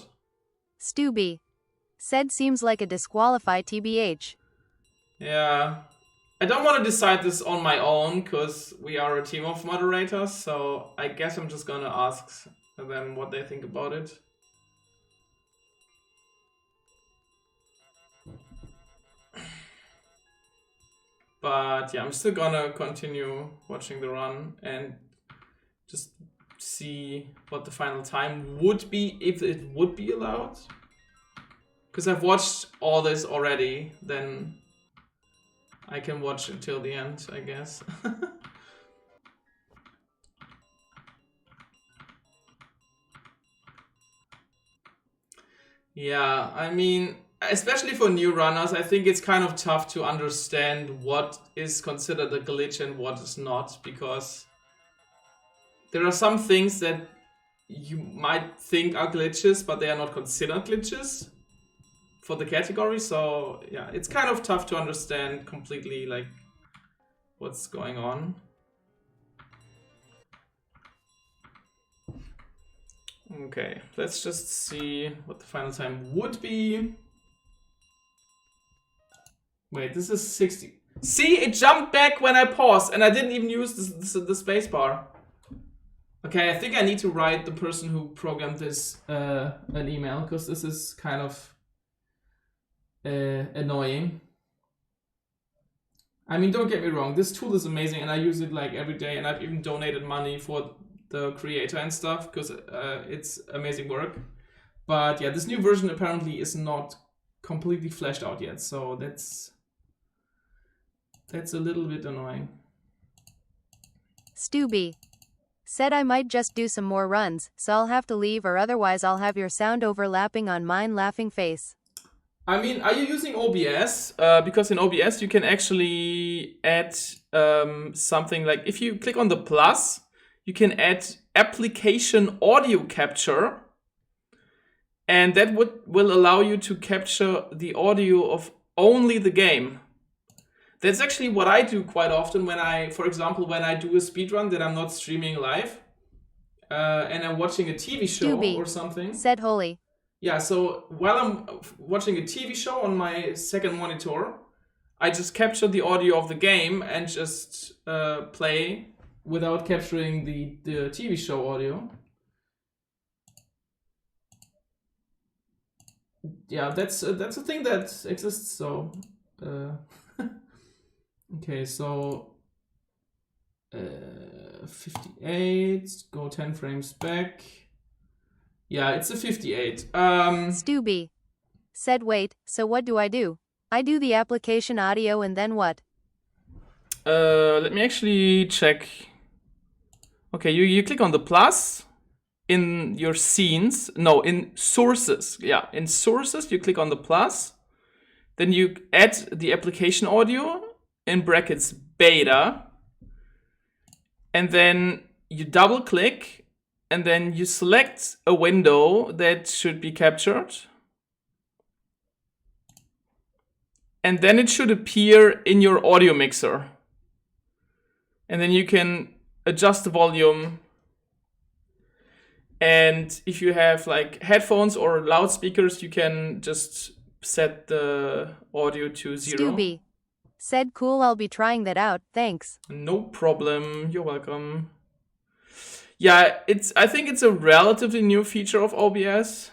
Stubby. Said seems like a disqualify TBH. Yeah. I don't want to decide this on my own, because we are a team of moderators, so I guess I'm just gonna ask them what they think about it. But yeah, I'm still gonna continue watching the run and just see what the final time would be, if it would be allowed. Because I've watched all this already, then I can watch until the end, I guess. Yeah, I mean, especially for new runners, I think it's kind of tough to understand what is considered a glitch and what is not, because there are some things that you might think are glitches, but they are not considered glitches for the category. So yeah, it's kind of tough to understand completely like what's going on. Okay, let's just see what the final time would be. Wait, this is 60. See, it jumped back when I paused and I didn't even use the space bar. Okay, I think I need to write the person who programmed this an email, because this is kind of annoying. I mean, don't get me wrong, this tool is amazing and I use it like every day, and I've even donated money for the creator and stuff, because it's amazing work. But yeah, this new version apparently is not completely fleshed out yet, so that's a little bit annoying. Stubby. Said I might just do some more runs, so I'll have to leave, or otherwise I'll have your sound overlapping on mine laughing face. I mean, are you using OBS? Because in OBS you can actually add something like, if you click on the plus, you can add application audio capture, and that will allow you to capture the audio of only the game. That's actually what I do quite often when for example, when I do a speedrun that I'm not streaming live, and I'm watching a TV show Stubby. or something. Said holy. Yeah, so while I'm watching a TV show on my second monitor, I just capture the audio of the game and just play without capturing the TV show audio. Yeah, that's a thing that exists. So, okay, so 58. Go 10 frames back. Yeah, it's a 58. Stubby said, wait, so what do? I do the application audio and then what? Let me actually check. Okay, you click on the plus in your scenes. No, in sources. Yeah, in sources, you click on the plus. Then you add the application audio, in brackets beta. And then you double click. And then you select a window that should be captured. And then it should appear in your audio mixer. And then you can adjust the volume. And if you have like headphones or loudspeakers, you can just set the audio to 0. Stubby said, cool, I'll be trying that out, thanks. No problem, you're welcome. Yeah, I think it's a relatively new feature of OBS.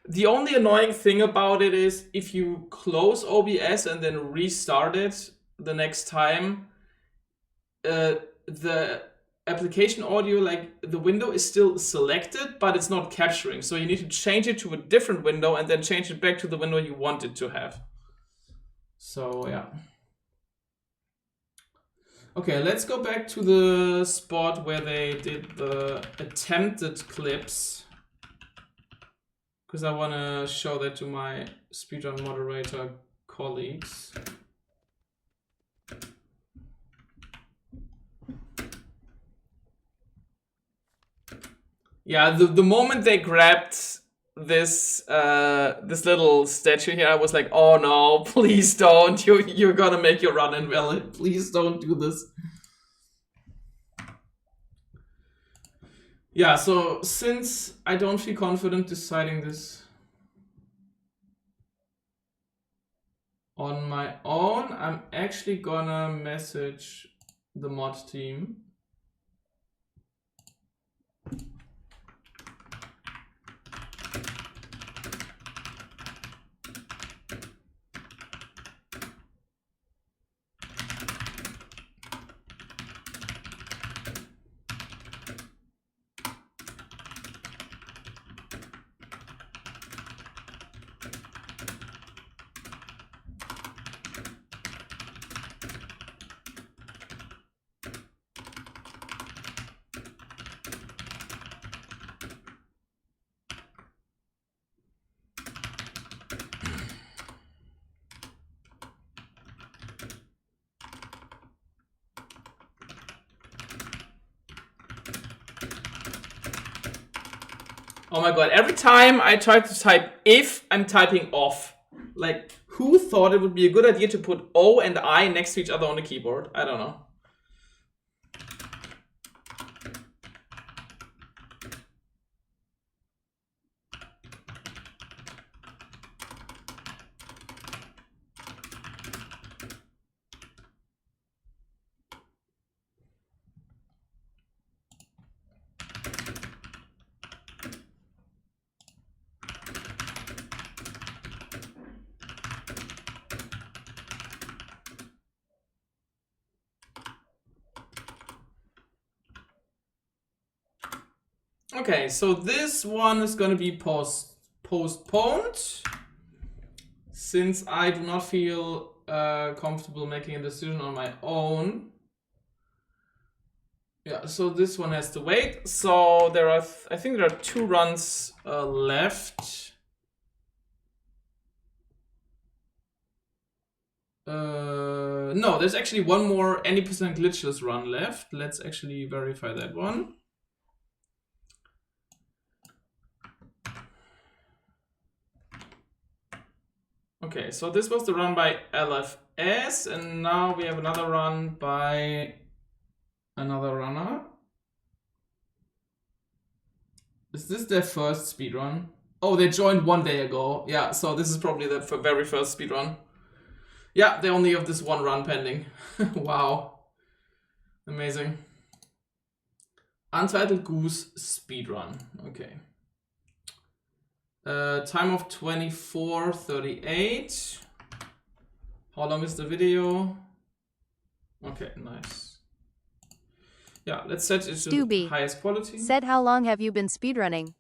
The only annoying thing about it is if you close OBS and then restart it the next time, the application audio, like the window is still selected, but it's not capturing. So you need to change it to a different window and then change it back to the window you want it to have. So yeah. Okay, let's go back to the spot where they did the attempted clips. Because I want to show that to my speedrun moderator colleagues. Yeah, the moment they grabbed this this little statue here, I was like, oh no, please don't. You're gonna make your run invalid. Please don't do this. Yeah, so since I don't feel confident deciding this on my own, I'm actually gonna message the mod team. Oh my god, every time I try to type if, I'm typing off. Like, who thought it would be a good idea to put O and I next to each other on the keyboard? I don't know. Okay, so this one is going to be postponed since I do not feel comfortable making a decision on my own. Yeah, so this one has to wait. So there are, I think there are 2 runs left. No, there's actually one more any percent glitchless run left. Let's actually verify that one. Okay, so this was the run by LFS, and now we have another run by another runner. Is this their first speedrun? Oh, they joined 1 day ago. Yeah, so this is probably their very first speedrun. Yeah, they only have this 1 run pending. Wow. Amazing. Untitled Goose speedrun. Okay. Time of 24:38. How long is the video? Okay, nice. Yeah, let's set it to the highest quality. Said, how long have you been speedrunning?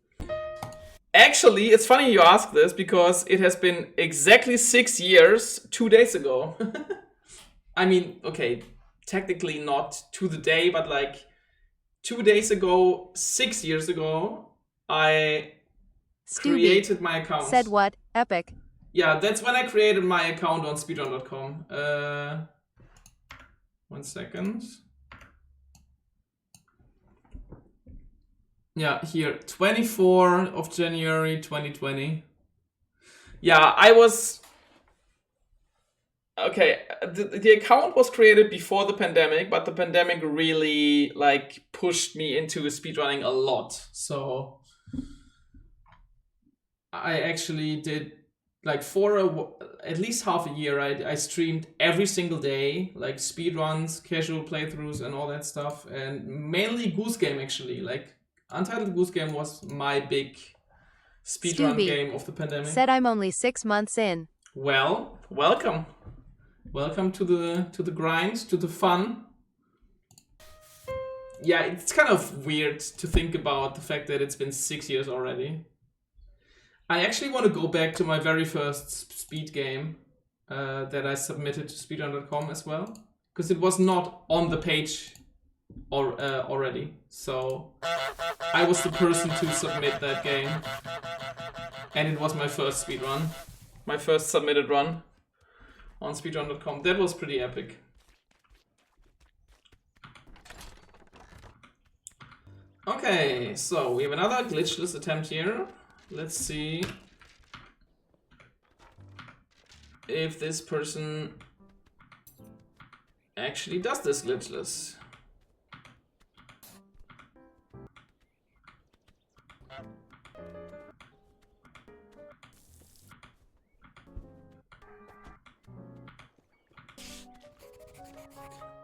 Actually, it's funny you ask this because it has been exactly 6 years 2 days ago. I mean, okay, technically not to the day, but like 2 days ago, 6 years ago, I created my account. Said what? Epic. Yeah, that's when I created my account on speedrun.com. 1 second. Yeah, here, 24 of January 2020. Yeah, I was... Okay, the account was created before the pandemic, but the pandemic really, like, pushed me into speedrunning a lot. So I actually did, like, for at least half a year, I streamed every single day, like, speedruns, casual playthroughs, and all that stuff. And mainly Goose Game, actually, like... Untitled Goose Game was my big speedrun game of the pandemic. Said I'm only 6 months in. Well, welcome. Welcome to the grind, to the fun. Yeah, it's kind of weird to think about the fact that it's been 6 years already. I actually want to go back to my very first speed game that I submitted to speedrun.com as well. Because it was not on the page already. So I was the person to submit that game. And it was my first speedrun. My first submitted run on speedrun.com. That was pretty epic. Okay, so we have another glitchless attempt here. Let's see if this person actually does this glitchless.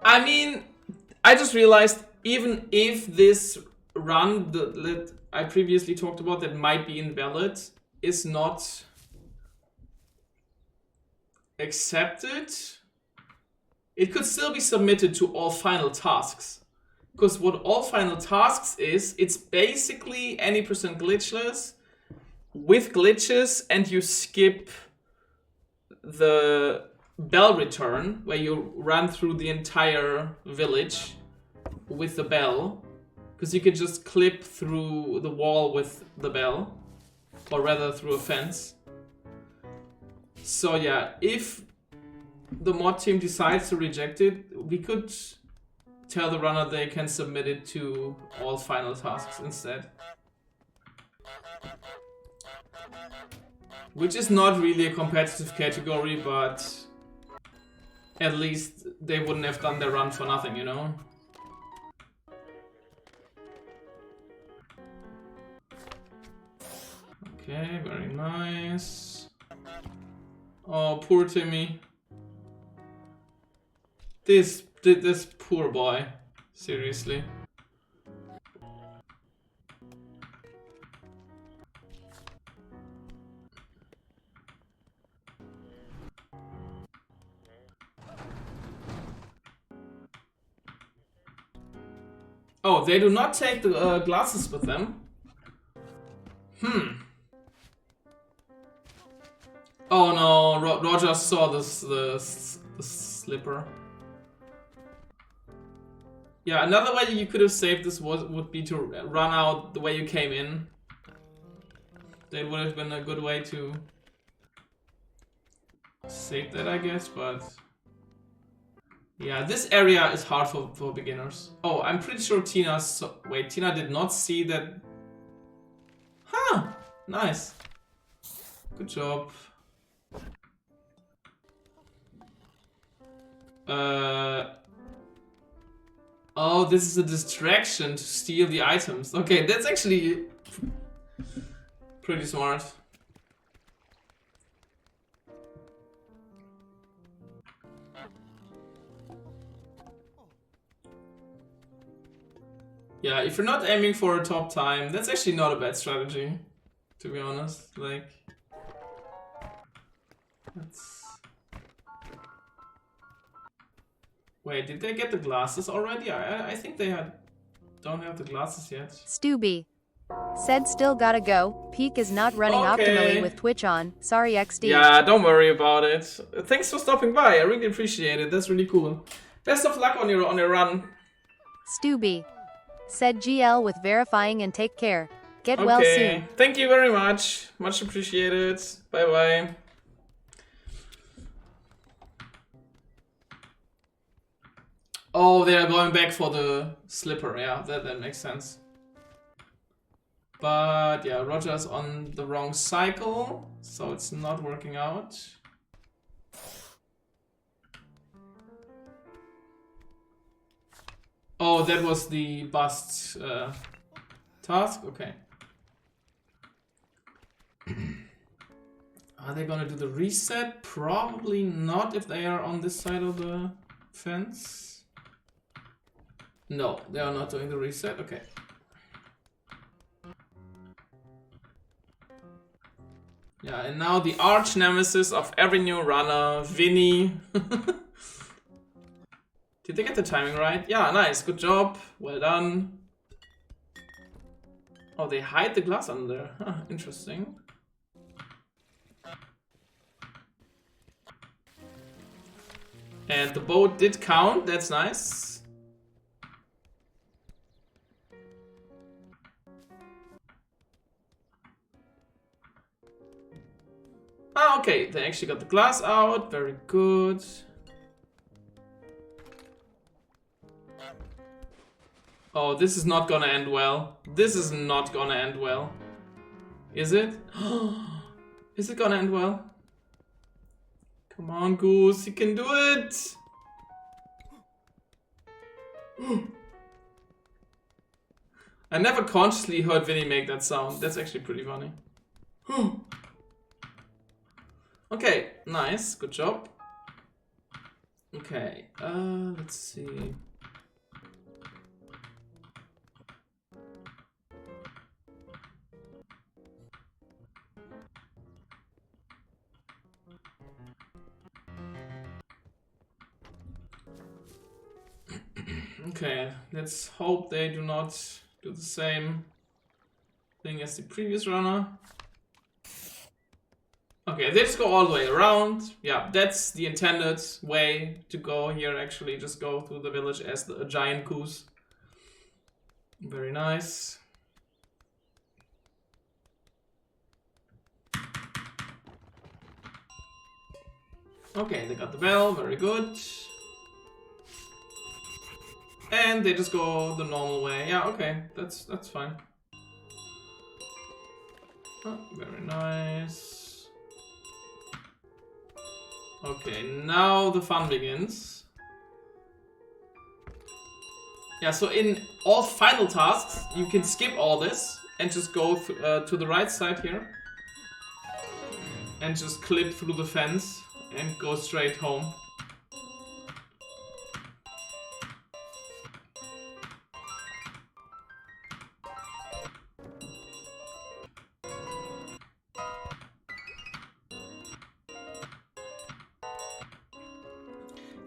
I mean, I just realized even if this run that I previously talked about that might be invalid is not accepted, it could still be submitted to all final tasks. Because what all final tasks is, it's basically any percent glitchless with glitches, and you skip the bell return where you run through the entire village with the bell, because you can just clip through the wall with the bell, or rather through a fence. So yeah, if the mod team decides to reject it, we could tell the runner they can submit it to all final tasks instead. Which is not really a competitive category, but at least they wouldn't have done their run for nothing, you know? Okay, very nice. Oh, poor Timmy. This poor boy. Seriously. Oh, they do not take the glasses with them. Oh no, Roger saw the slipper. Yeah, another way you could have saved this would be to run out the way you came in. That would have been a good way to save that, I guess, but... Yeah, this area is hard for beginners. Oh, I'm pretty sure Tina wait, Tina did not see that... Huh! Nice. Good job. Oh, this is a distraction to steal the items. Okay, that's actually Pretty smart. Yeah, if you're not aiming for a top time, that's actually not a bad strategy, to be honest. Like, that's... Wait, did they get the glasses already? I think they don't have the glasses yet. Stubby. Said still gotta go. Peak is not running optimally with Twitch on. Sorry XD. Yeah, don't worry about it. Thanks for stopping by. I really appreciate it. That's really cool. Best of luck on your run. Stubby. Said GL with verifying and take care. Get well soon. Thank you very much. Much appreciated. Bye bye. Oh, they are going back for the slipper. Yeah, that makes sense. But yeah, Roger's on the wrong cycle, so it's not working out. Oh, that was the bust task? Okay. Are they gonna do the reset? Probably not if they are on this side of the fence. No, they are not doing the reset. Okay. Yeah, and now the arch nemesis of every new runner, Vinny. Did they get the timing right? Yeah, nice. Good job. Well done. Oh, they hide the glass under there. Huh, interesting. And the boat did count. That's nice. Ah, okay. They actually got the glass out. Very good. Oh, this is not gonna end well. This is not gonna end well. Is it? Is it gonna end well? Come on, Goose. You can do it. I never consciously heard Vinny make that sound. That's actually pretty funny. Okay, nice. Good job. Okay, let's see. Okay, let's hope they do not do the same thing as the previous runner. Okay, they just go all the way around. Yeah, that's the intended way to go here, actually. Just go through the village as a giant goose. Very nice. Okay, they got the bell. Very good. And they just go the normal way. Yeah, okay, that's fine. Oh, very nice. Okay, now the fun begins. Yeah, so in all final tasks, you can skip all this and just go to the right side here. And just clip through the fence and go straight home.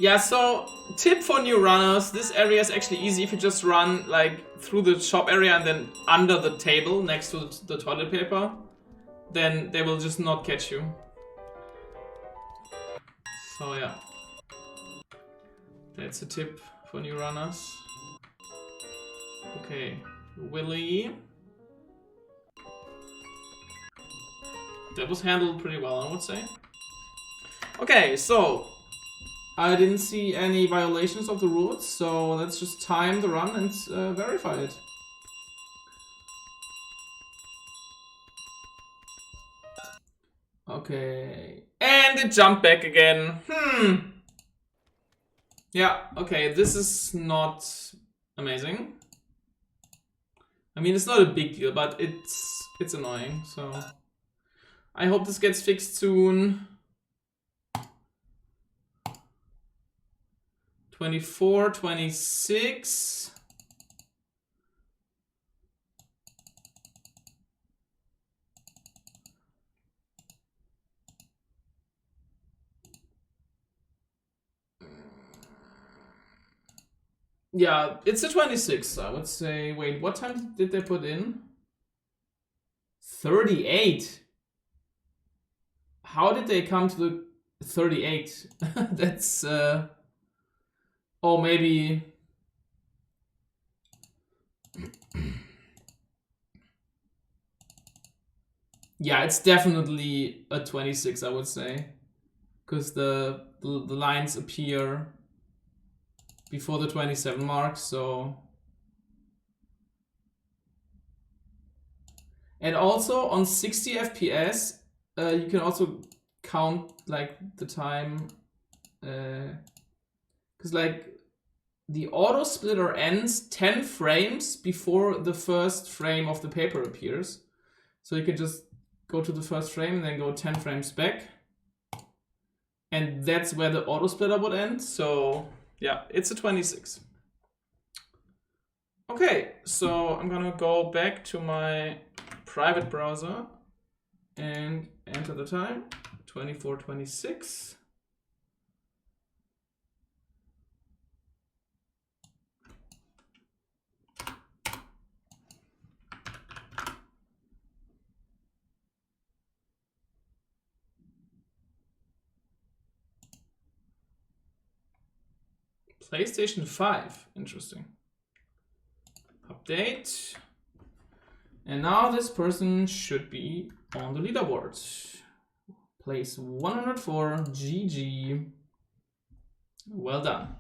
Yeah, so tip for new runners, this area is actually easy if you just run like through the shop area and then under the table next to the toilet paper, then they will just not catch you. So yeah, that's a tip for new runners. Okay, Willy. That was handled pretty well, I would say. Okay, so I didn't see any violations of the rules, so let's just time the run and verify it. Okay, and it jumped back again. Yeah, okay, this is not amazing. I mean, it's not a big deal, but it's annoying, so I hope this gets fixed soon. 24, 26. Yeah, it's a 26, I would say. Wait, what time did they put in? 38. How did they come to the 38? That's oh, maybe yeah, it's definitely a 26, I would say, because the lines appear before the 27 mark, so. And also on 60 FPS, you can also count like the time, because like the auto splitter ends 10 frames before the first frame of the paper appears. So you can just go to the first frame and then go 10 frames back. And that's where the auto splitter would end. So yeah, it's a 26. Okay, so I'm gonna go back to my private browser and enter the time, 24:26. PlayStation 5, interesting. Update. And now this person should be on the leaderboard. Place 104, GG. Well done.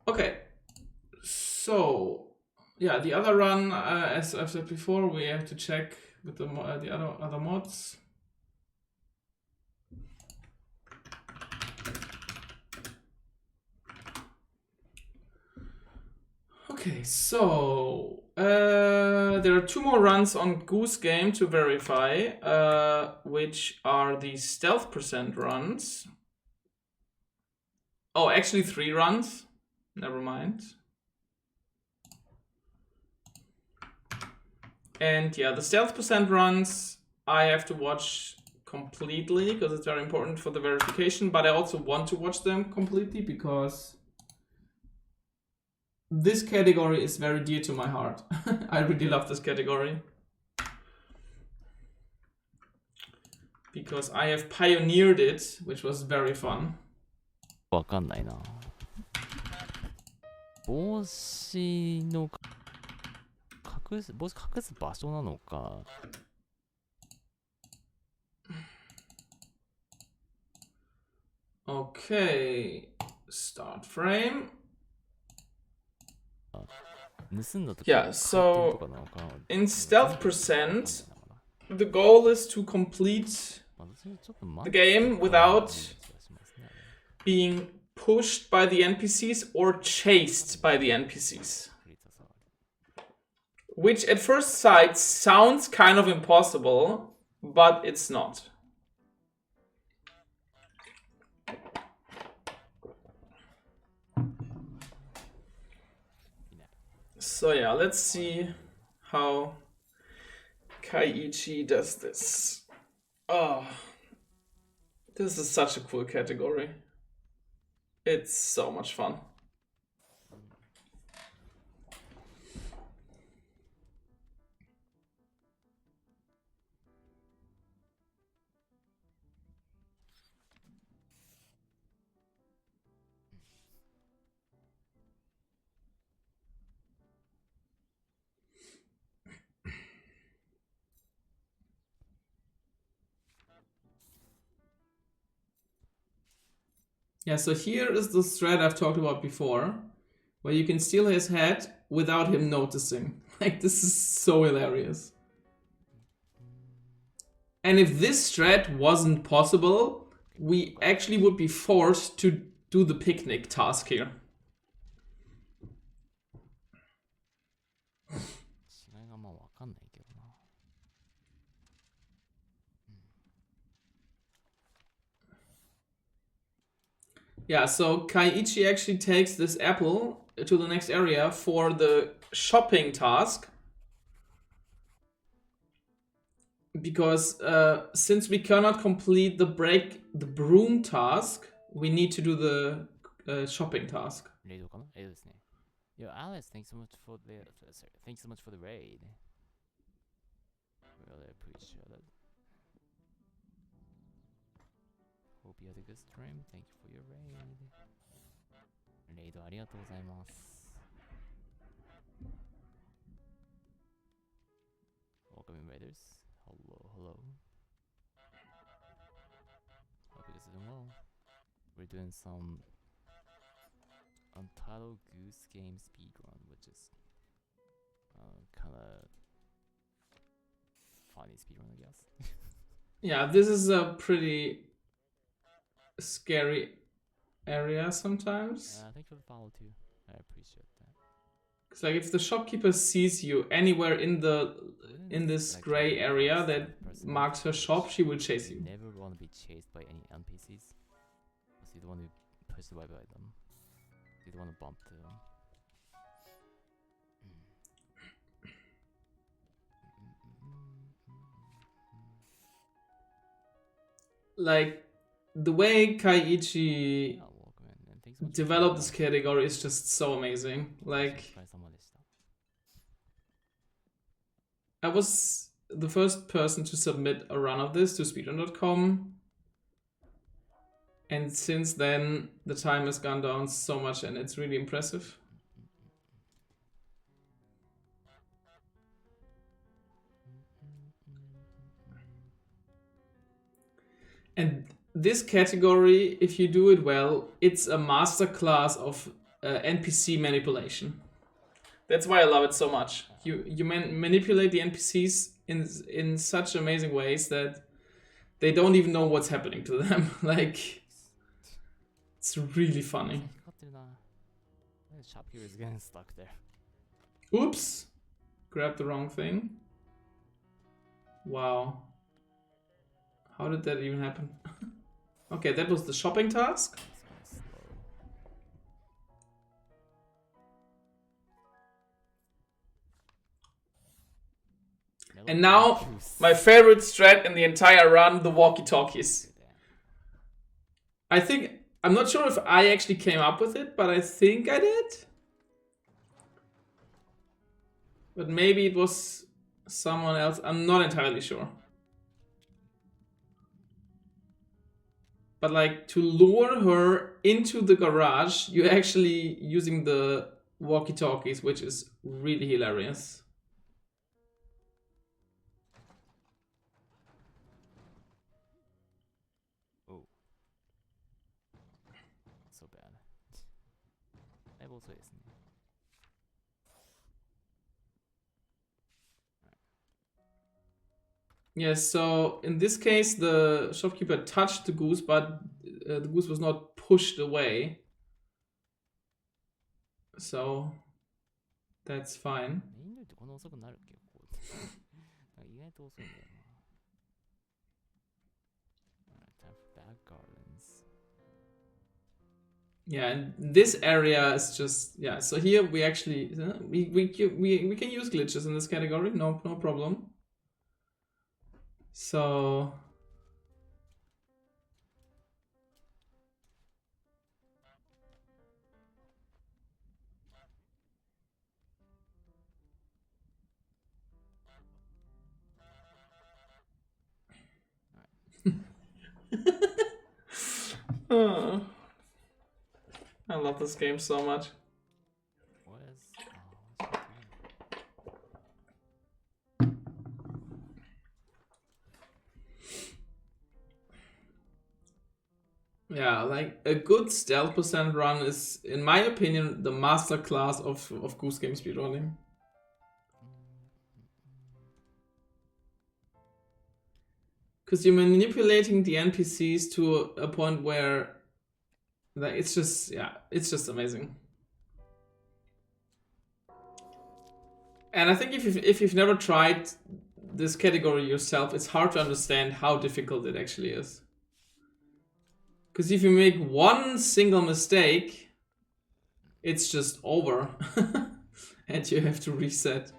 Okay, so yeah, the other run, as I've said before, we have to check with the other mods. Okay, so there are 2 more runs on Goose game to verify, which are the stealth % runs. Oh, actually 3 runs. Never mind. And yeah, the stealth % runs I have to watch completely because it's very important for the verification, but I also want to watch them completely because this category is very dear to my heart. I really love this category. Because I have pioneered it, which was very fun. わかんないな。帽子の帽子隠す場所なのか。Okay, start frame. Yeah, so in stealth %, the goal is to complete the game without being pushed by the NPCs or chased by the NPCs. Which at first sight sounds kind of impossible, but it's not. So yeah, let's see how Kaiichi does this. Oh, this is such a cool category. It's so much fun. Yeah, so here is the thread I've talked about before, where you can steal his head without him noticing. Like, this is so hilarious. And if this thread wasn't possible, we actually would be forced to do the picnic task here. Yeah, so Kaiichi actually takes this apple to the next area for the shopping task. Because since we cannot complete the broom task, we need to do the shopping task. レイドかなですね。Yo, Alice, thanks so much for the thanks so much for the raid. Really appreciate it. Hope you had a good stream. Thank you for your raid. レイドありがとうございます。Welcome raiders. Hello, hello. Hope you guys are doing well. We're doing some Untitled Goose game speedrun, which is kind of funny speedrun, I guess. Yeah, this is a pretty scary area sometimes. Thanks for the follow too. I appreciate that. Because like if the shopkeeper sees you anywhere in this gray area that marks her shop, she will chase you. Never want to be chased by any NPCs. Because you don't want to be pushed away by them. You don't want to bump to them. Like the way Kaiichi developed this category is just so amazing. Like I was the first person to submit a run of this to speedrun.com, and since then the time has gone down so much and it's really impressive. And this category, if you do it well, it's a masterclass of NPC manipulation. That's why I love it so much. You manipulate the NPCs in such amazing ways that they don't even know what's happening to them. Like, it's really funny. The shopkeeper is getting stuck there. Oops! Grabbed the wrong thing. Wow. How did that even happen? Okay, that was the shopping task. And now, my favorite strat in the entire run, the walkie-talkies. I'm not sure if I actually came up with it, but I think I did. But maybe it was someone else, I'm not entirely sure. But like, to lure her into the garage, you're actually using the walkie-talkies, which is really hilarious. Oh. So bad. I will say this. Yes, so in this case, the shopkeeper touched the goose, but the goose was not pushed away. So that's fine. Yeah, and this area is just, yeah, so here we actually we can use glitches in this category, no problem. So oh, I love this game so much. Yeah, like a good stealth percent run is, in my opinion, the master class of Goose Game speedrunning. Because you're manipulating the NPCs to a point where, like, it's just, yeah, it's just amazing. And I think if you've never tried this category yourself, it's hard to understand how difficult it actually is. Because if you make one single mistake, it's just over. And you have to reset.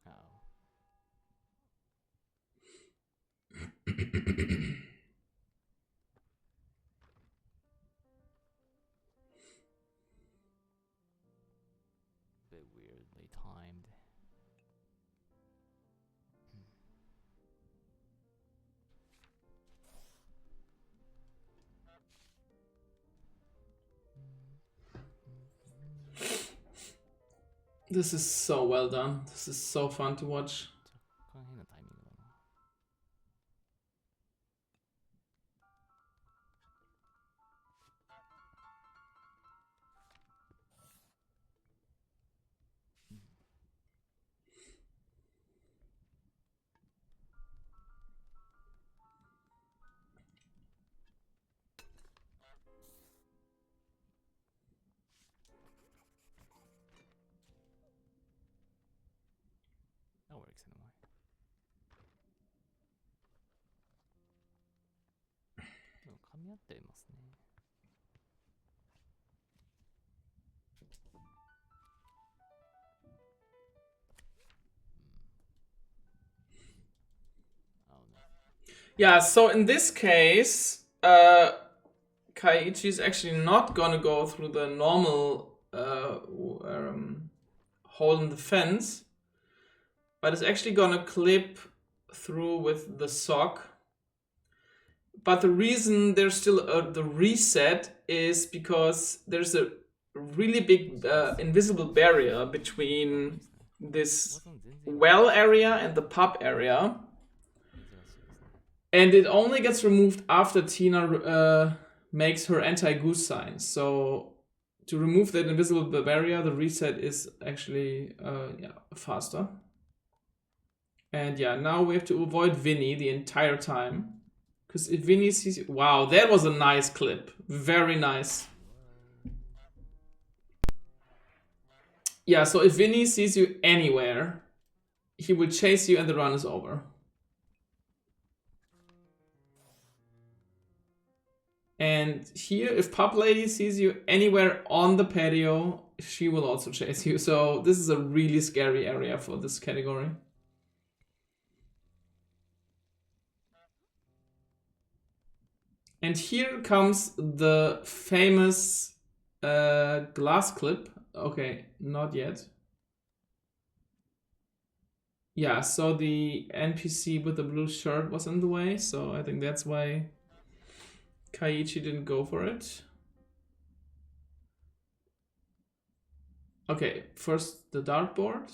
Oh. Bit weirdly timed. This is so well done. This is so fun to watch. 저 그냥 타이밍이구나. That works anyway. 어, 噛み合っていますね. Oh no. Yeah, so in this case, Kaiichi is actually not gonna go through the normal hole in the fence, but it's actually gonna clip through with the sock. But the reason there's still the reset is because there's a really big invisible barrier between this well area and the pub area. And it only gets removed after Tina makes her anti-goose sign. So to remove that invisible barrier, the reset is actually faster. And yeah, now we have to avoid Vinny the entire time. Because if Vinny sees you... Wow, that was a nice clip. Very nice. Yeah, so if Vinny sees you anywhere, he will chase you and the run is over. And here, if Pub Lady sees you anywhere on the patio, she will also chase you. So this is a really scary area for this category. And here comes the famous glass clip. Okay, not yet. Yeah, so the NPC with the blue shirt was in the way, so I think that's why Kaiichi didn't go for it. Okay, first the dartboard.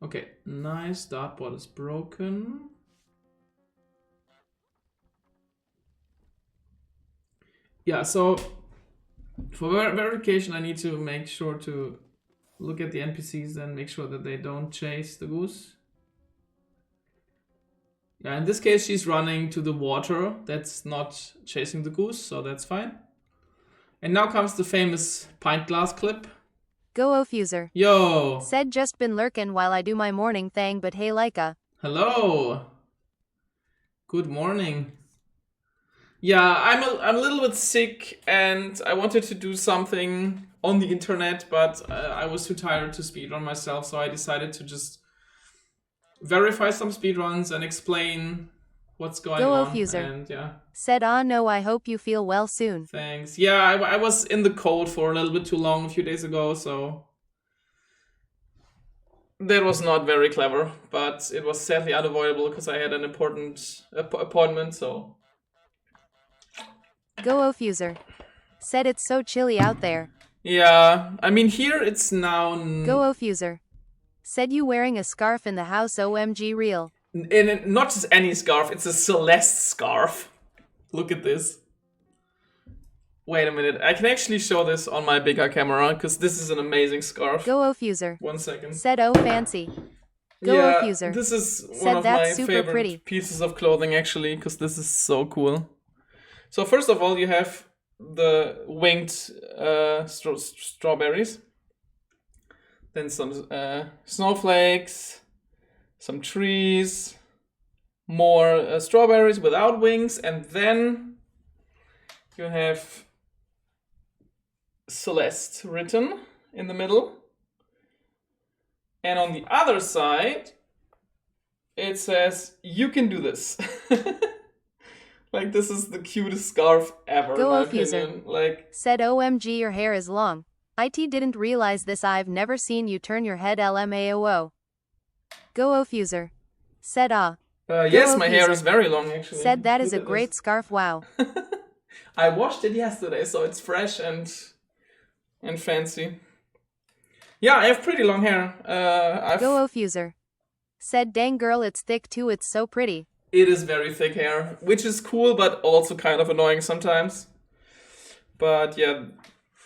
Okay, nice, dartboard is broken. Yeah, so for verification, I need to make sure to look at the NPCs and make sure that they don't chase the goose. Yeah, in this case, she's running to the water. That's not chasing the goose, so that's fine. And now comes the famous pint glass clip. Go Ofuser. Yo! Said just been lurkin' while I do my morning thing, but hey Leica. Hello! Good morning. Yeah, I'm a little bit sick and I wanted to do something on the internet, but I was too tired to speedrun myself, so I decided to just verify some speedruns and explain what's going Go on. Ofuser. And yeah. Said no, I hope you feel well soon. Thanks. Yeah, I was in the cold for a little bit too long a few days ago, so that was not very clever, but it was sadly unavoidable because I had an important appointment, so... Go Ofuser. Said it's so chilly out there. Yeah, I mean here it's now... Go Ofuser. Said you wearing a scarf in the house, OMG real. And not just any scarf, it's a Celeste scarf. Look at this. Wait a minute. I can actually show this on my bigger camera because this is an amazing scarf. Go Ofuser. 1 second. Said oh fancy. Go yeah, Ofuser. this is Said one of that's my super favorite pretty. pieces of clothing actually, because this is so cool. So first of all, you have the winged strawberries. Then some snowflakes, some trees, more strawberries without wings, and then you have Celeste written in the middle. And on the other side, it says, "You can do this." Like, this is the cutest scarf ever, Go in my Ofuser. opinion. Like, Said OMG your hair is long. IT didn't realize this. I've never seen you turn your head LMAOO. Go Ofuser. Said ah. yes, my hair Ofuser. is very long, actually. Said that is a Look at great this. scarf. Wow. I washed it yesterday, so it's fresh and fancy. Yeah, I have pretty long hair. Go Ofuser. Said dang girl it's thick too, it's so pretty. It is very thick hair, which is cool, but also kind of annoying sometimes. But yeah,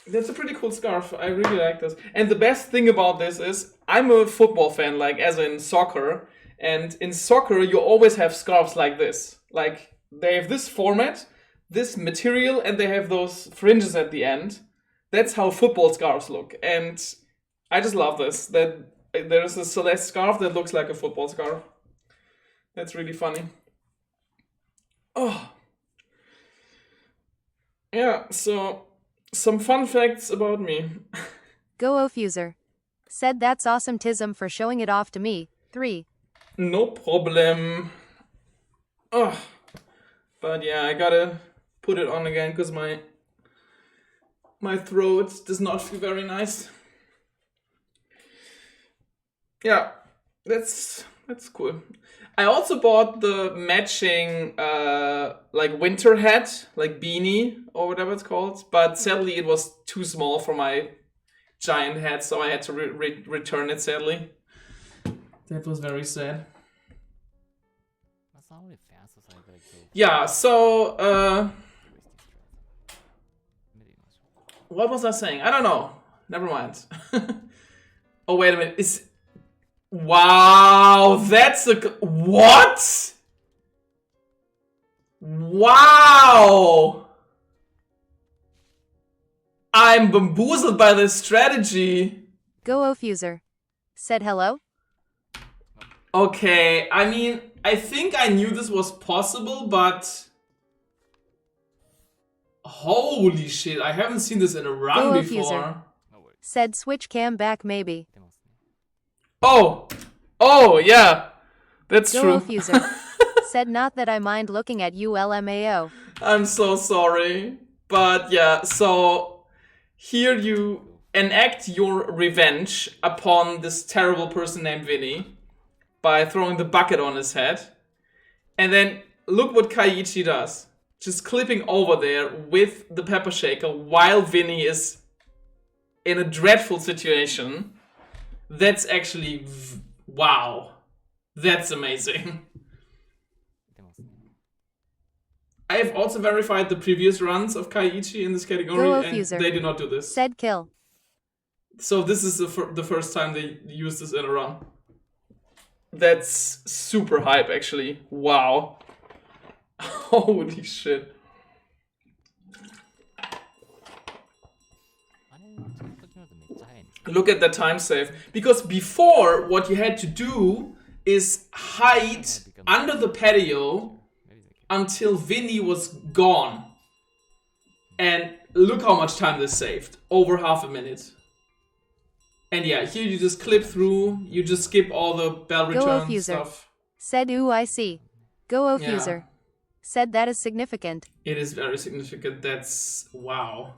that's a pretty cool scarf. I really like this. And the best thing about this is, I'm a football fan, like as in soccer. And in soccer, you always have scarves like this. Like, they have this format, this material, and they have those fringes at the end. That's how football scarves look. And I just love this. That there's a Celeste scarf that looks like a football scarf. That's really funny. Oh. Yeah, so some fun facts about me. Go Ofuser. Said that's awesome tism for showing it off to me. 3. No problem. Oh. But yeah, I gotta put it on again because my throat does not feel very nice. Yeah, that's cool. I also bought the matching like winter hat, like beanie or whatever it's called, but sadly it was too small for my giant hat, so I had to return it, sadly. That was very sad. Yeah, so what was I saying? I don't know. Never mind. Oh, wait a minute. Wow, that's a... What? Wow! I'm bamboozled by this strategy. Go Ofuser. Said hello. Okay, I mean, I think I knew this was possible, but... Holy shit, I haven't seen this in a run Go before. Ofuser. Said switch cam back maybe. Oh, yeah. That's Go true. Ofuser. Said not that I mind looking at you LMAO. I'm so sorry. But yeah, so here you enact your revenge upon this terrible person named Vinny by throwing the bucket on his head. And then look what Kaiichi does. Just clipping over there with the pepper shaker while Vinny is in a dreadful situation. That's actually... Wow. That's amazing. I have also verified the previous runs of Kaiichi in this category, Go and Ofuser. they do not do this. Said kill. So this is the first time they use this in a run. That's super hype, actually. Wow. Holy shit. Look at the time save. Because before, what you had to do is hide under the patio until Vinny was gone. And look how much time this saved. Over half a minute. And yeah, here you just clip through. You just skip all the bell Go return Ofuser. stuff. Said ooh I see. Go Ofuser. Yeah. Said that is significant. It is very significant. That's... wow.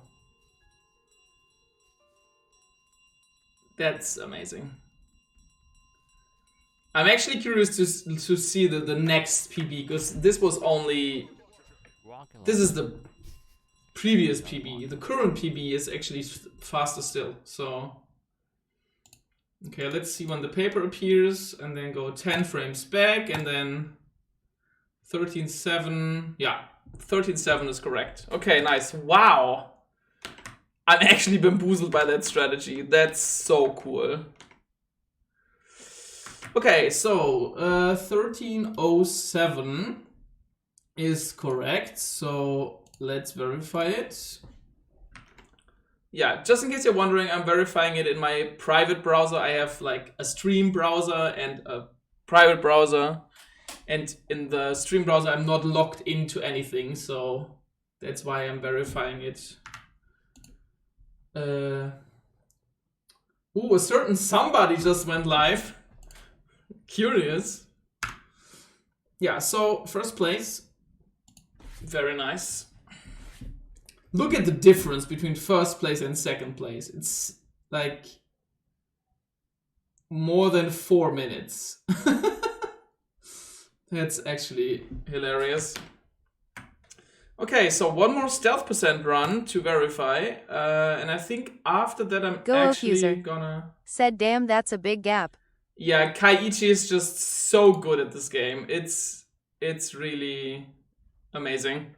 That's amazing. I'm actually curious to see the next PB, because this was only... This is the previous PB. The current PB is actually faster still, so... Okay, let's see when the paper appears, and then go 10 frames back, and then 13.7. Yeah, 13.7 is correct. Okay, nice. Wow. I'm actually bamboozled by that strategy. That's so cool. Okay, so 1307 is correct. So let's verify it. Yeah, just in case you're wondering, I'm verifying it in my private browser. I have like a stream browser and a private browser. And in the stream browser, I'm not logged into anything. So that's why I'm verifying it. Ooh, a certain somebody just went live. Curious. Yeah, so first place. Very nice. Look at the difference between first place and second place. It's like more than 4 minutes. That's actually hilarious. Okay, so one more stealth percent run to verify. And I think after that I'm actually gonna... Said damn, that's a big gap. Yeah, Kaiichi is just so good at this game. It's really amazing.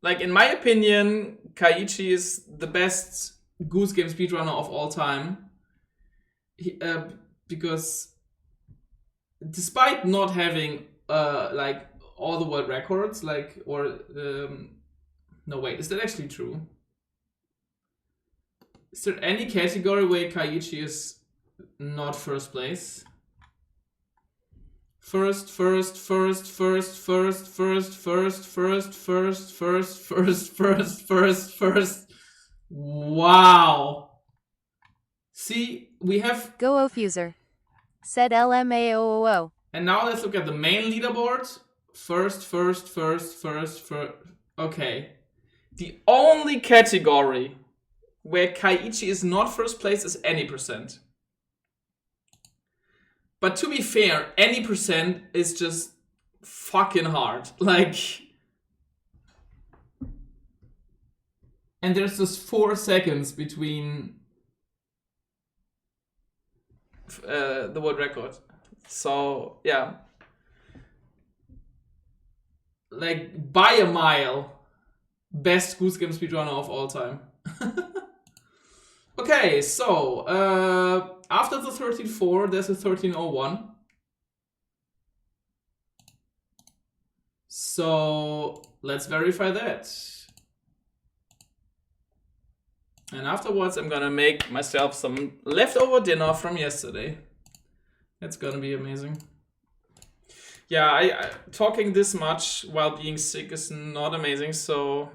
Like, in my opinion, Kaiichi is the best Goose Game speedrunner of all time. Because despite not having like all the world records, like, or no, wait, is that actually true? Is there any category where Kaiichi is not first place? First. Wow. See, we have... Go Fuser. Said LMAOO. And now let's look at the main leaderboard. First. Okay. The only category where Kaiichi is not first place is any percent. But to be fair, any percent is just fucking hard. Like... And there's just 4 seconds between the world record. So, yeah. Like, by a mile, best Goose Game speedrunner of all time. Okay, so, after the 13.4, there's a 13.01. So, let's verify that. And afterwards, I'm gonna make myself some leftover dinner from yesterday. That's gonna be amazing. Yeah, I talking this much while being sick is not amazing, so...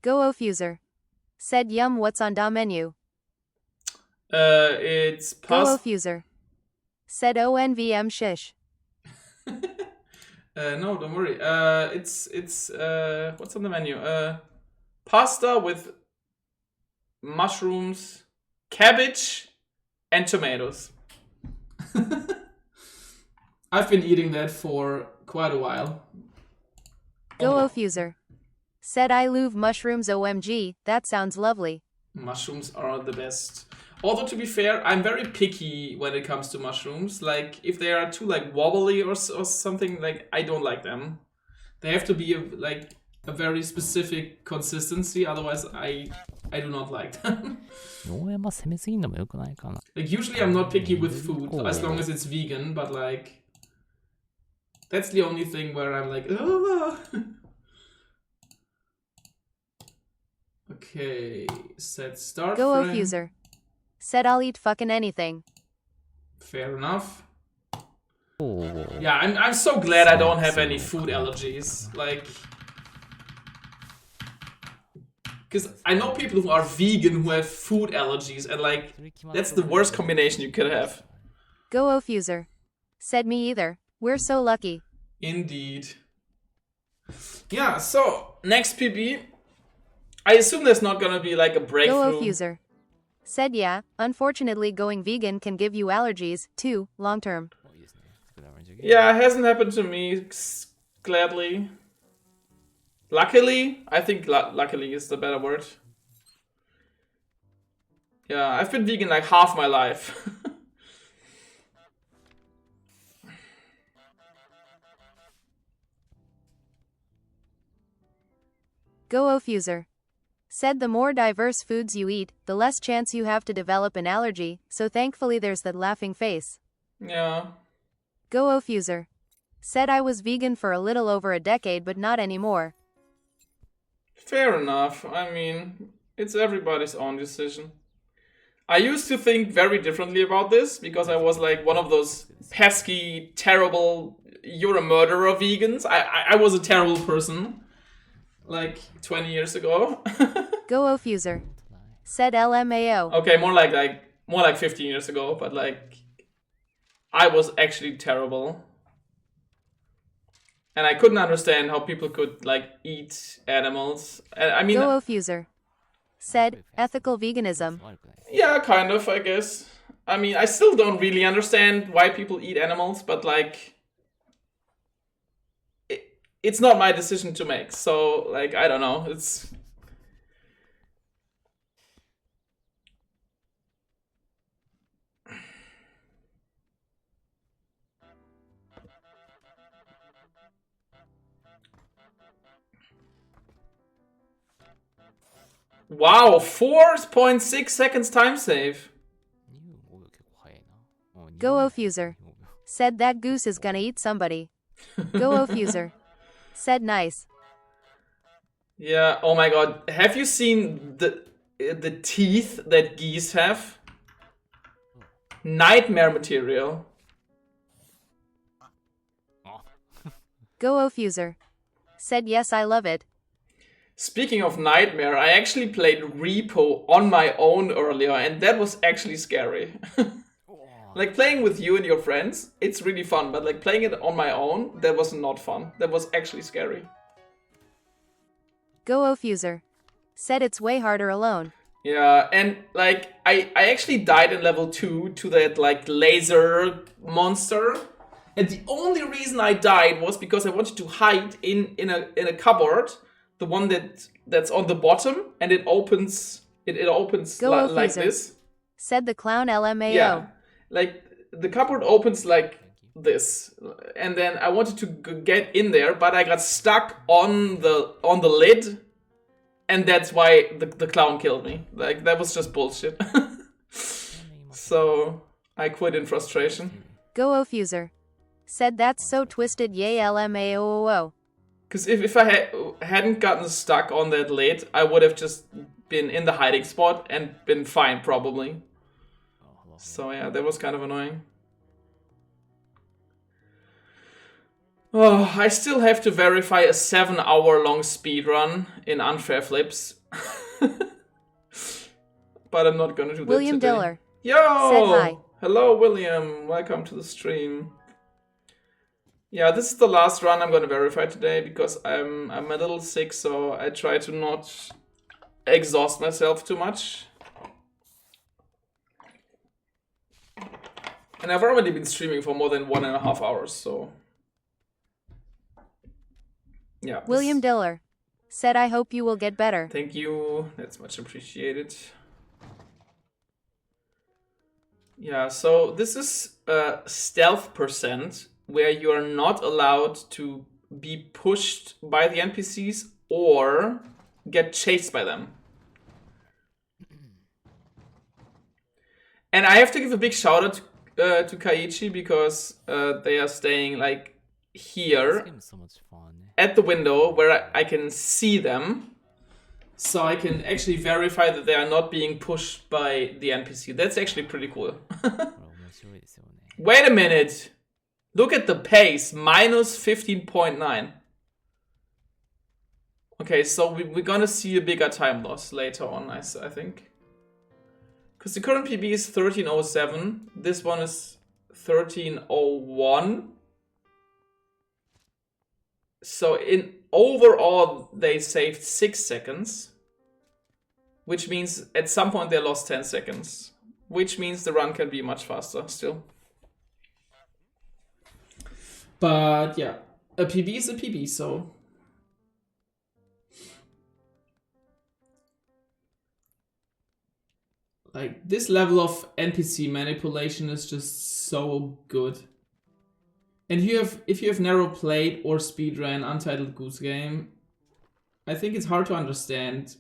Go Fuser. Said yum, what's on da menu? It's Go Fuser. Said ONVM shish. No, don't worry. It's what's on the menu? Pasta with mushrooms, cabbage, and tomatoes. I've been eating that for quite a while. Go Fuser. Said I love mushrooms OMG, that sounds lovely. Mushrooms are the best. Although, to be fair, I'm very picky when it comes to mushrooms. Like, if they are too, like, wobbly or something, like, I don't like them. They have to be, a very specific consistency, otherwise I do not like them. Like, usually I'm not picky with food, as long as it's vegan, but, like, that's the only thing where I'm like, oh. Okay, set start Go frame. Fuser. Said I'll eat fucking anything. Fair enough. Yeah, I'm so glad I don't have any food allergies. Like, because I know people who are vegan who have food allergies, and like, that's the worst combination you could have. Go Fuser. Said me either. We're so lucky. Indeed. Yeah, so next PB. I assume there's not gonna be like a breakthrough. Go Fuser. Said yeah, unfortunately going vegan can give you allergies, too, long term. Yeah, it hasn't happened to me, gladly. Luckily, I think luckily is the better word. Yeah, I've been vegan like half my life. Go-O-Fuser. Said the more diverse foods you eat, the less chance you have to develop an allergy, so thankfully there's that laughing face. Yeah. Go-O-Fuser. Said I was vegan for a little over a decade but not anymore. Fair enough. I mean, it's everybody's own decision. I used to think very differently about this because I was like one of those pesky, terrible, you're a murderer vegans. I was a terrible person like 20 years ago. Go-O-Fuser. Said LMAO. Okay, more like 15 years ago, but like I was actually terrible. And I couldn't understand how people could like eat animals. I mean, Go-O-Fuser. Said ethical veganism. yeah, kind of, I guess. I mean, I still don't really understand why people eat animals, but like it's not my decision to make. So like I don't know. It's wow, 4.6 seconds time save. Go-O-Fuser. Said that goose is gonna eat somebody. Go-O-Fuser. Said nice. Yeah, oh my god. Have you seen the teeth that geese have? Nightmare material. Go-O-Fuser. Said yes, I love it. Speaking of nightmare, I actually played Repo on my own earlier, and that was actually scary. Like playing with you and your friends, it's really fun, but like playing it on my own, that was not fun. That was actually scary. Go-O-Fuser. Said it's way harder alone. Yeah, and like I actually died in level 2 to that like laser monster. And the only reason I died was because I wanted to hide in a cupboard, the one that's on the bottom, and it opens like this. Said the clown LMAO. Yeah. Like the cupboard opens like this, and then I wanted to get in there, but I got stuck on the lid, and that's why the clown killed me. Like that was just bullshit. So I quit in frustration. Go-O-Fuser. Said that's so twisted, yay LMAO. Because if I hadn't gotten stuck on that lid, I would have just been in the hiding spot and been fine probably. So yeah, that was kind of annoying. Oh, I still have to verify a 7-hour-long speedrun in unfair flips. But I'm not gonna do William that today. Diller. Yo! Said hi. Hello, William. Welcome to the stream. Yeah, this is the last run I'm gonna verify today because I'm a little sick, so I try to not exhaust myself too much. And I've already been streaming for more than 1.5 hours, so yeah. William Diller. Said I hope you will get better. Thank you. That's much appreciated. Yeah, so this is stealth percent, where you are not allowed to be pushed by the NPCs or get chased by them. And I have to give a big shout out to Kaiichi because they are staying like here So much fun. at the window where I can see them. So I can actually verify that they are not being pushed by the NPC. That's actually pretty cool. Wait a minute. Look at the pace. Minus 15.9. Okay, so we're gonna see a bigger time loss later on, I think. Because the current PB is 1307. This one is 1301. So in overall, they saved 6 seconds. Which means at some point they lost 10 seconds. Which means the run can be much faster still. But yeah, a PB is a PB, so... Like, this level of NPC manipulation is just so good. And if you have never played or speedrun Untitled Goose Game, I think it's hard to understand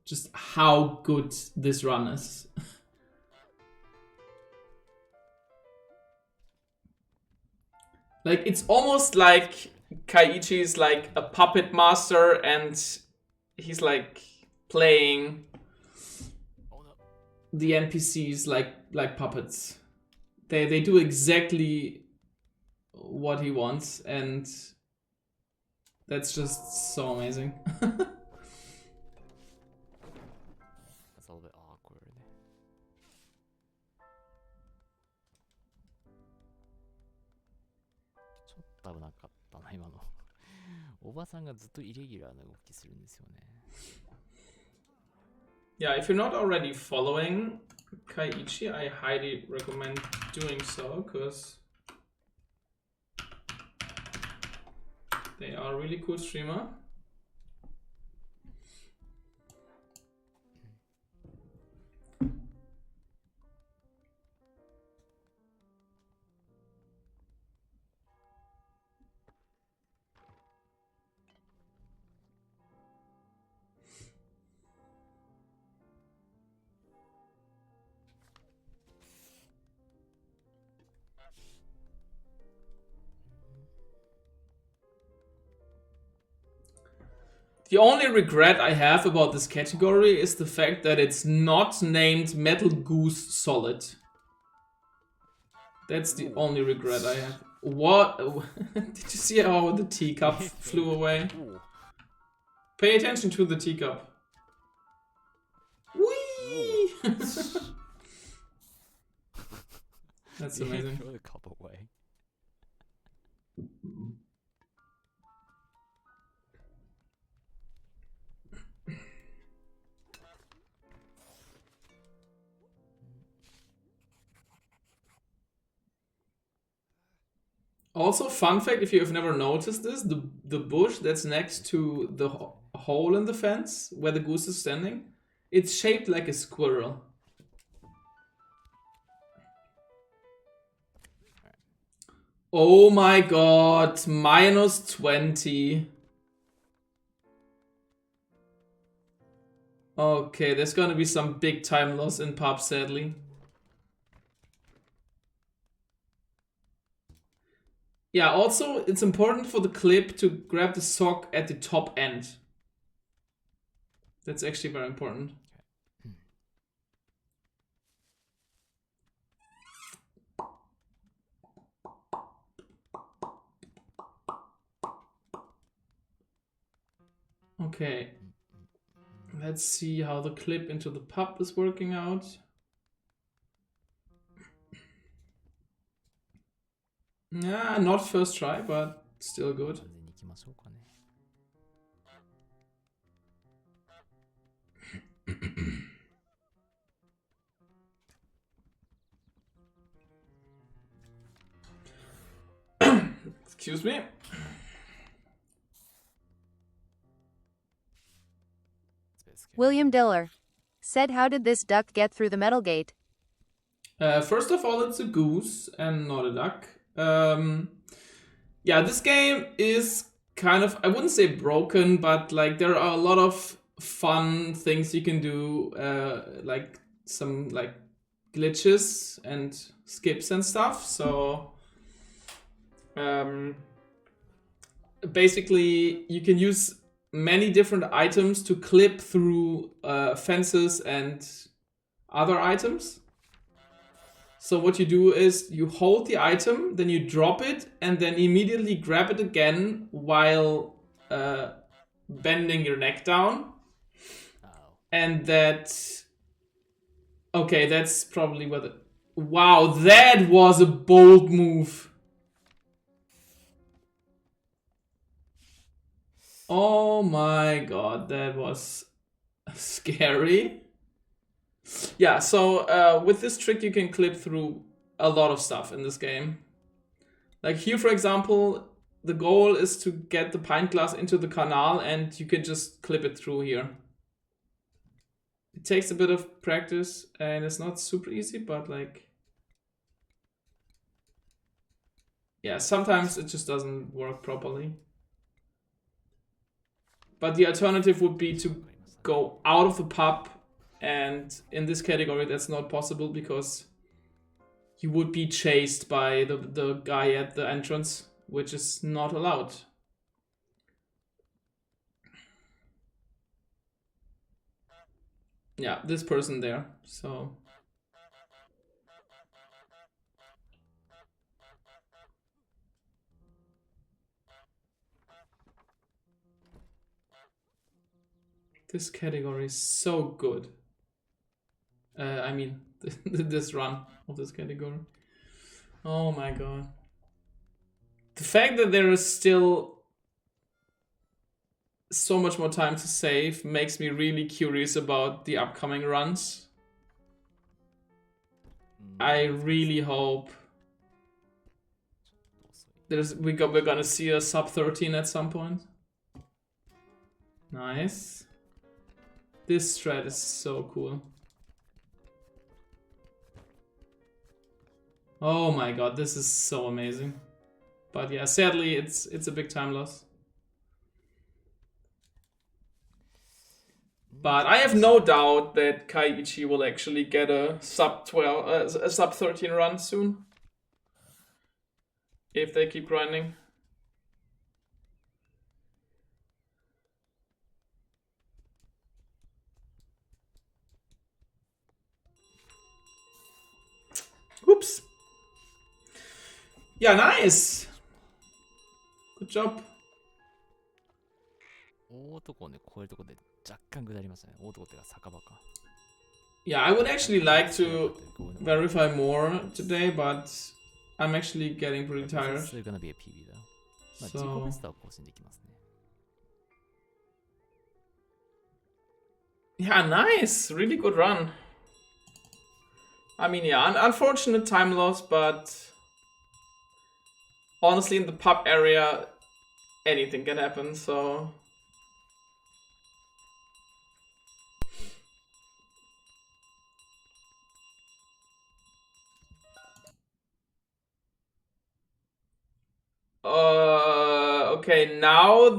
just how good this run is. Like, it's almost like Kaiichi is like a puppet master and he's like playing the NPCs like puppets. They do exactly what he wants, and that's just so amazing. That's a little bit awkward. ちょっと危なかったな、今の。おばさんがずっとイレギュラーな動きするんですよね。Yeah, if you're not already following Kaiichi, I highly recommend doing so, because they are a really cool streamer. The only regret I have about this category is the fact that it's not named Metal Goose Solid. That's the only regret I have. What? Did you see how the teacup flew away? Pay attention to the teacup. Whee! That's amazing. Throw the cup away. Also, fun fact, if you have never noticed this, the bush that's next to the hole in the fence where the goose is standing, it's shaped like a squirrel. Oh my god, minus 20. Okay, there's gonna be some big time loss in pub, sadly. Yeah, also, it's important for the clip to grab the sock at the top end. That's actually very important. Okay. Let's see how the clip into the pub is working out. Yeah, not first try, but still good. Excuse me. William Diller said, how did this duck get through the metal gate? First of all, it's a goose and not a duck. Yeah, this game is kind of, I wouldn't say broken, but like there are a lot of fun things you can do, like some like glitches and skips and stuff. So basically you can use many different items to clip through fences and other items. So what you do is you hold the item, then you drop it, and then immediately grab it again while bending your neck down. And that... Okay, that's probably where the... Wow, that was a bold move. Oh my god, that was scary. Yeah, so with this trick you can clip through a lot of stuff in this game. Like here, for example, the goal is to get the pint glass into the canal and you can just clip it through here. It takes a bit of practice and it's not super easy, but like... Yeah, sometimes it just doesn't work properly. But the alternative would be to go out of the pub, and in this category that's not possible because you would be chased by the guy at the entrance, which is not allowed. Yeah, this person there, so... This category is so good. I mean, this run of this category. Oh my god. The fact that there is still so much more time to save makes me really curious about the upcoming runs. I really hope we're gonna see a sub 13 at some point. Nice. This strat is so cool. Oh my god, this is so amazing. But yeah, sadly it's a big time loss. But I have no doubt that Kaiichi will actually get a sub 12, a sub 13 run soon. If they keep grinding. Oops. Yeah, nice. Good job. 大男ね、こういうとこで若干下りましたね。大男ってか酒場か。Yeah, I would actually like to verify more today, but I'm actually getting pretty tired. This is gonna be a PB だ。まあ、自己 So ベストは更新できますね。yeah, nice. Really good run. I mean, yeah, unfortunate time loss, but honestly, in the pub area, anything can happen, so... Okay, now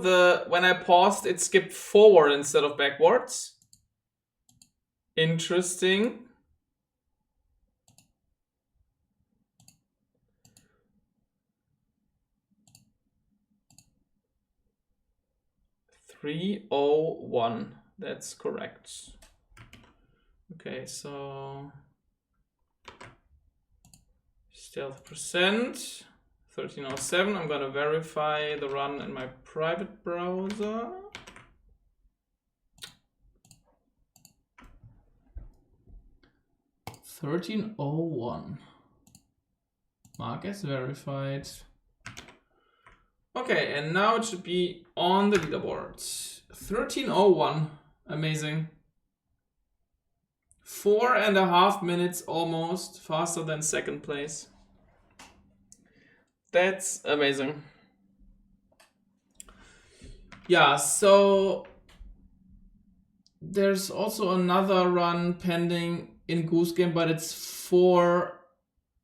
when I paused, it skipped forward instead of backwards. Interesting. $301. That's correct. Okay, so stealth percent 1307. I'm gonna verify the run in my private browser. $1301. Mark as verified. Okay, and now it should be on the leaderboard. 1301. Amazing. 4.5 minutes almost faster than second place. That's amazing. Yeah, so there's also another run pending in Goose Game, but it's 4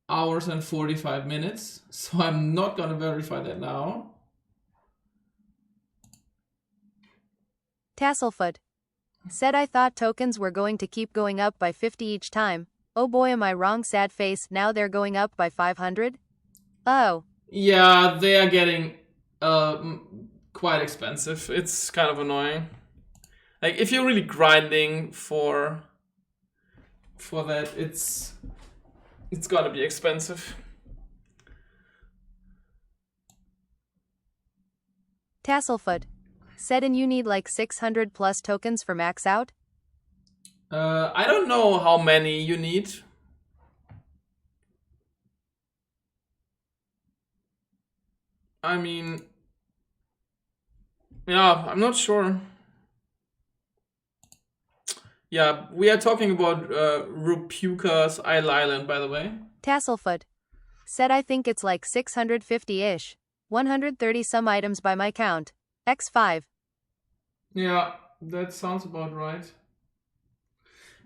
hours and 45 minutes. So I'm not gonna verify that now. Tasselfoot said I thought tokens were going to keep going up by 50 each time. Oh boy, am I wrong, sad face. Now they're going up by 500? Oh. Yeah, they are getting quite expensive. It's kind of annoying. Like, if you're really grinding for that, it's gotta be expensive. Tasselfoot said and you need like 600 plus tokens for max out? I don't know how many you need. I mean, yeah, I'm not sure. Yeah, we are talking about Rupuka's Island, by the way. Tasselfoot said I think it's like 650-ish. 130 some items by my count. X5. Yeah, that sounds about right.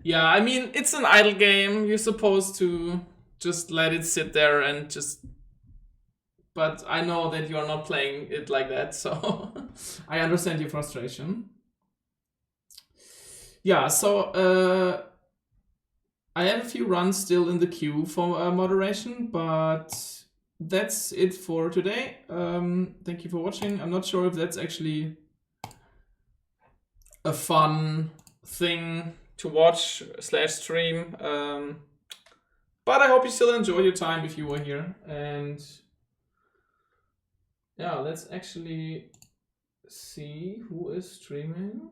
Yeah, I mean, it's an idle game. You're supposed to just let it sit there and just... But I know that you're not playing it like that, so... I understand your frustration. Yeah, so I have a few runs still in the queue for moderation, but that's it for today. Thank you for watching. I'm not sure if that's actually a fun thing to watch / stream, but I hope you still enjoy your time if you were here. And yeah, let's actually see who is streaming.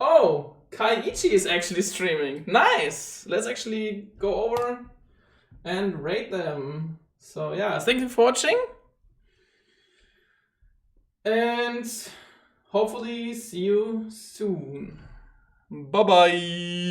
Oh, Kaiichi is actually streaming. Nice! Let's actually go over and rate them. So yeah, thank you for watching. And hopefully see you soon. Bye bye!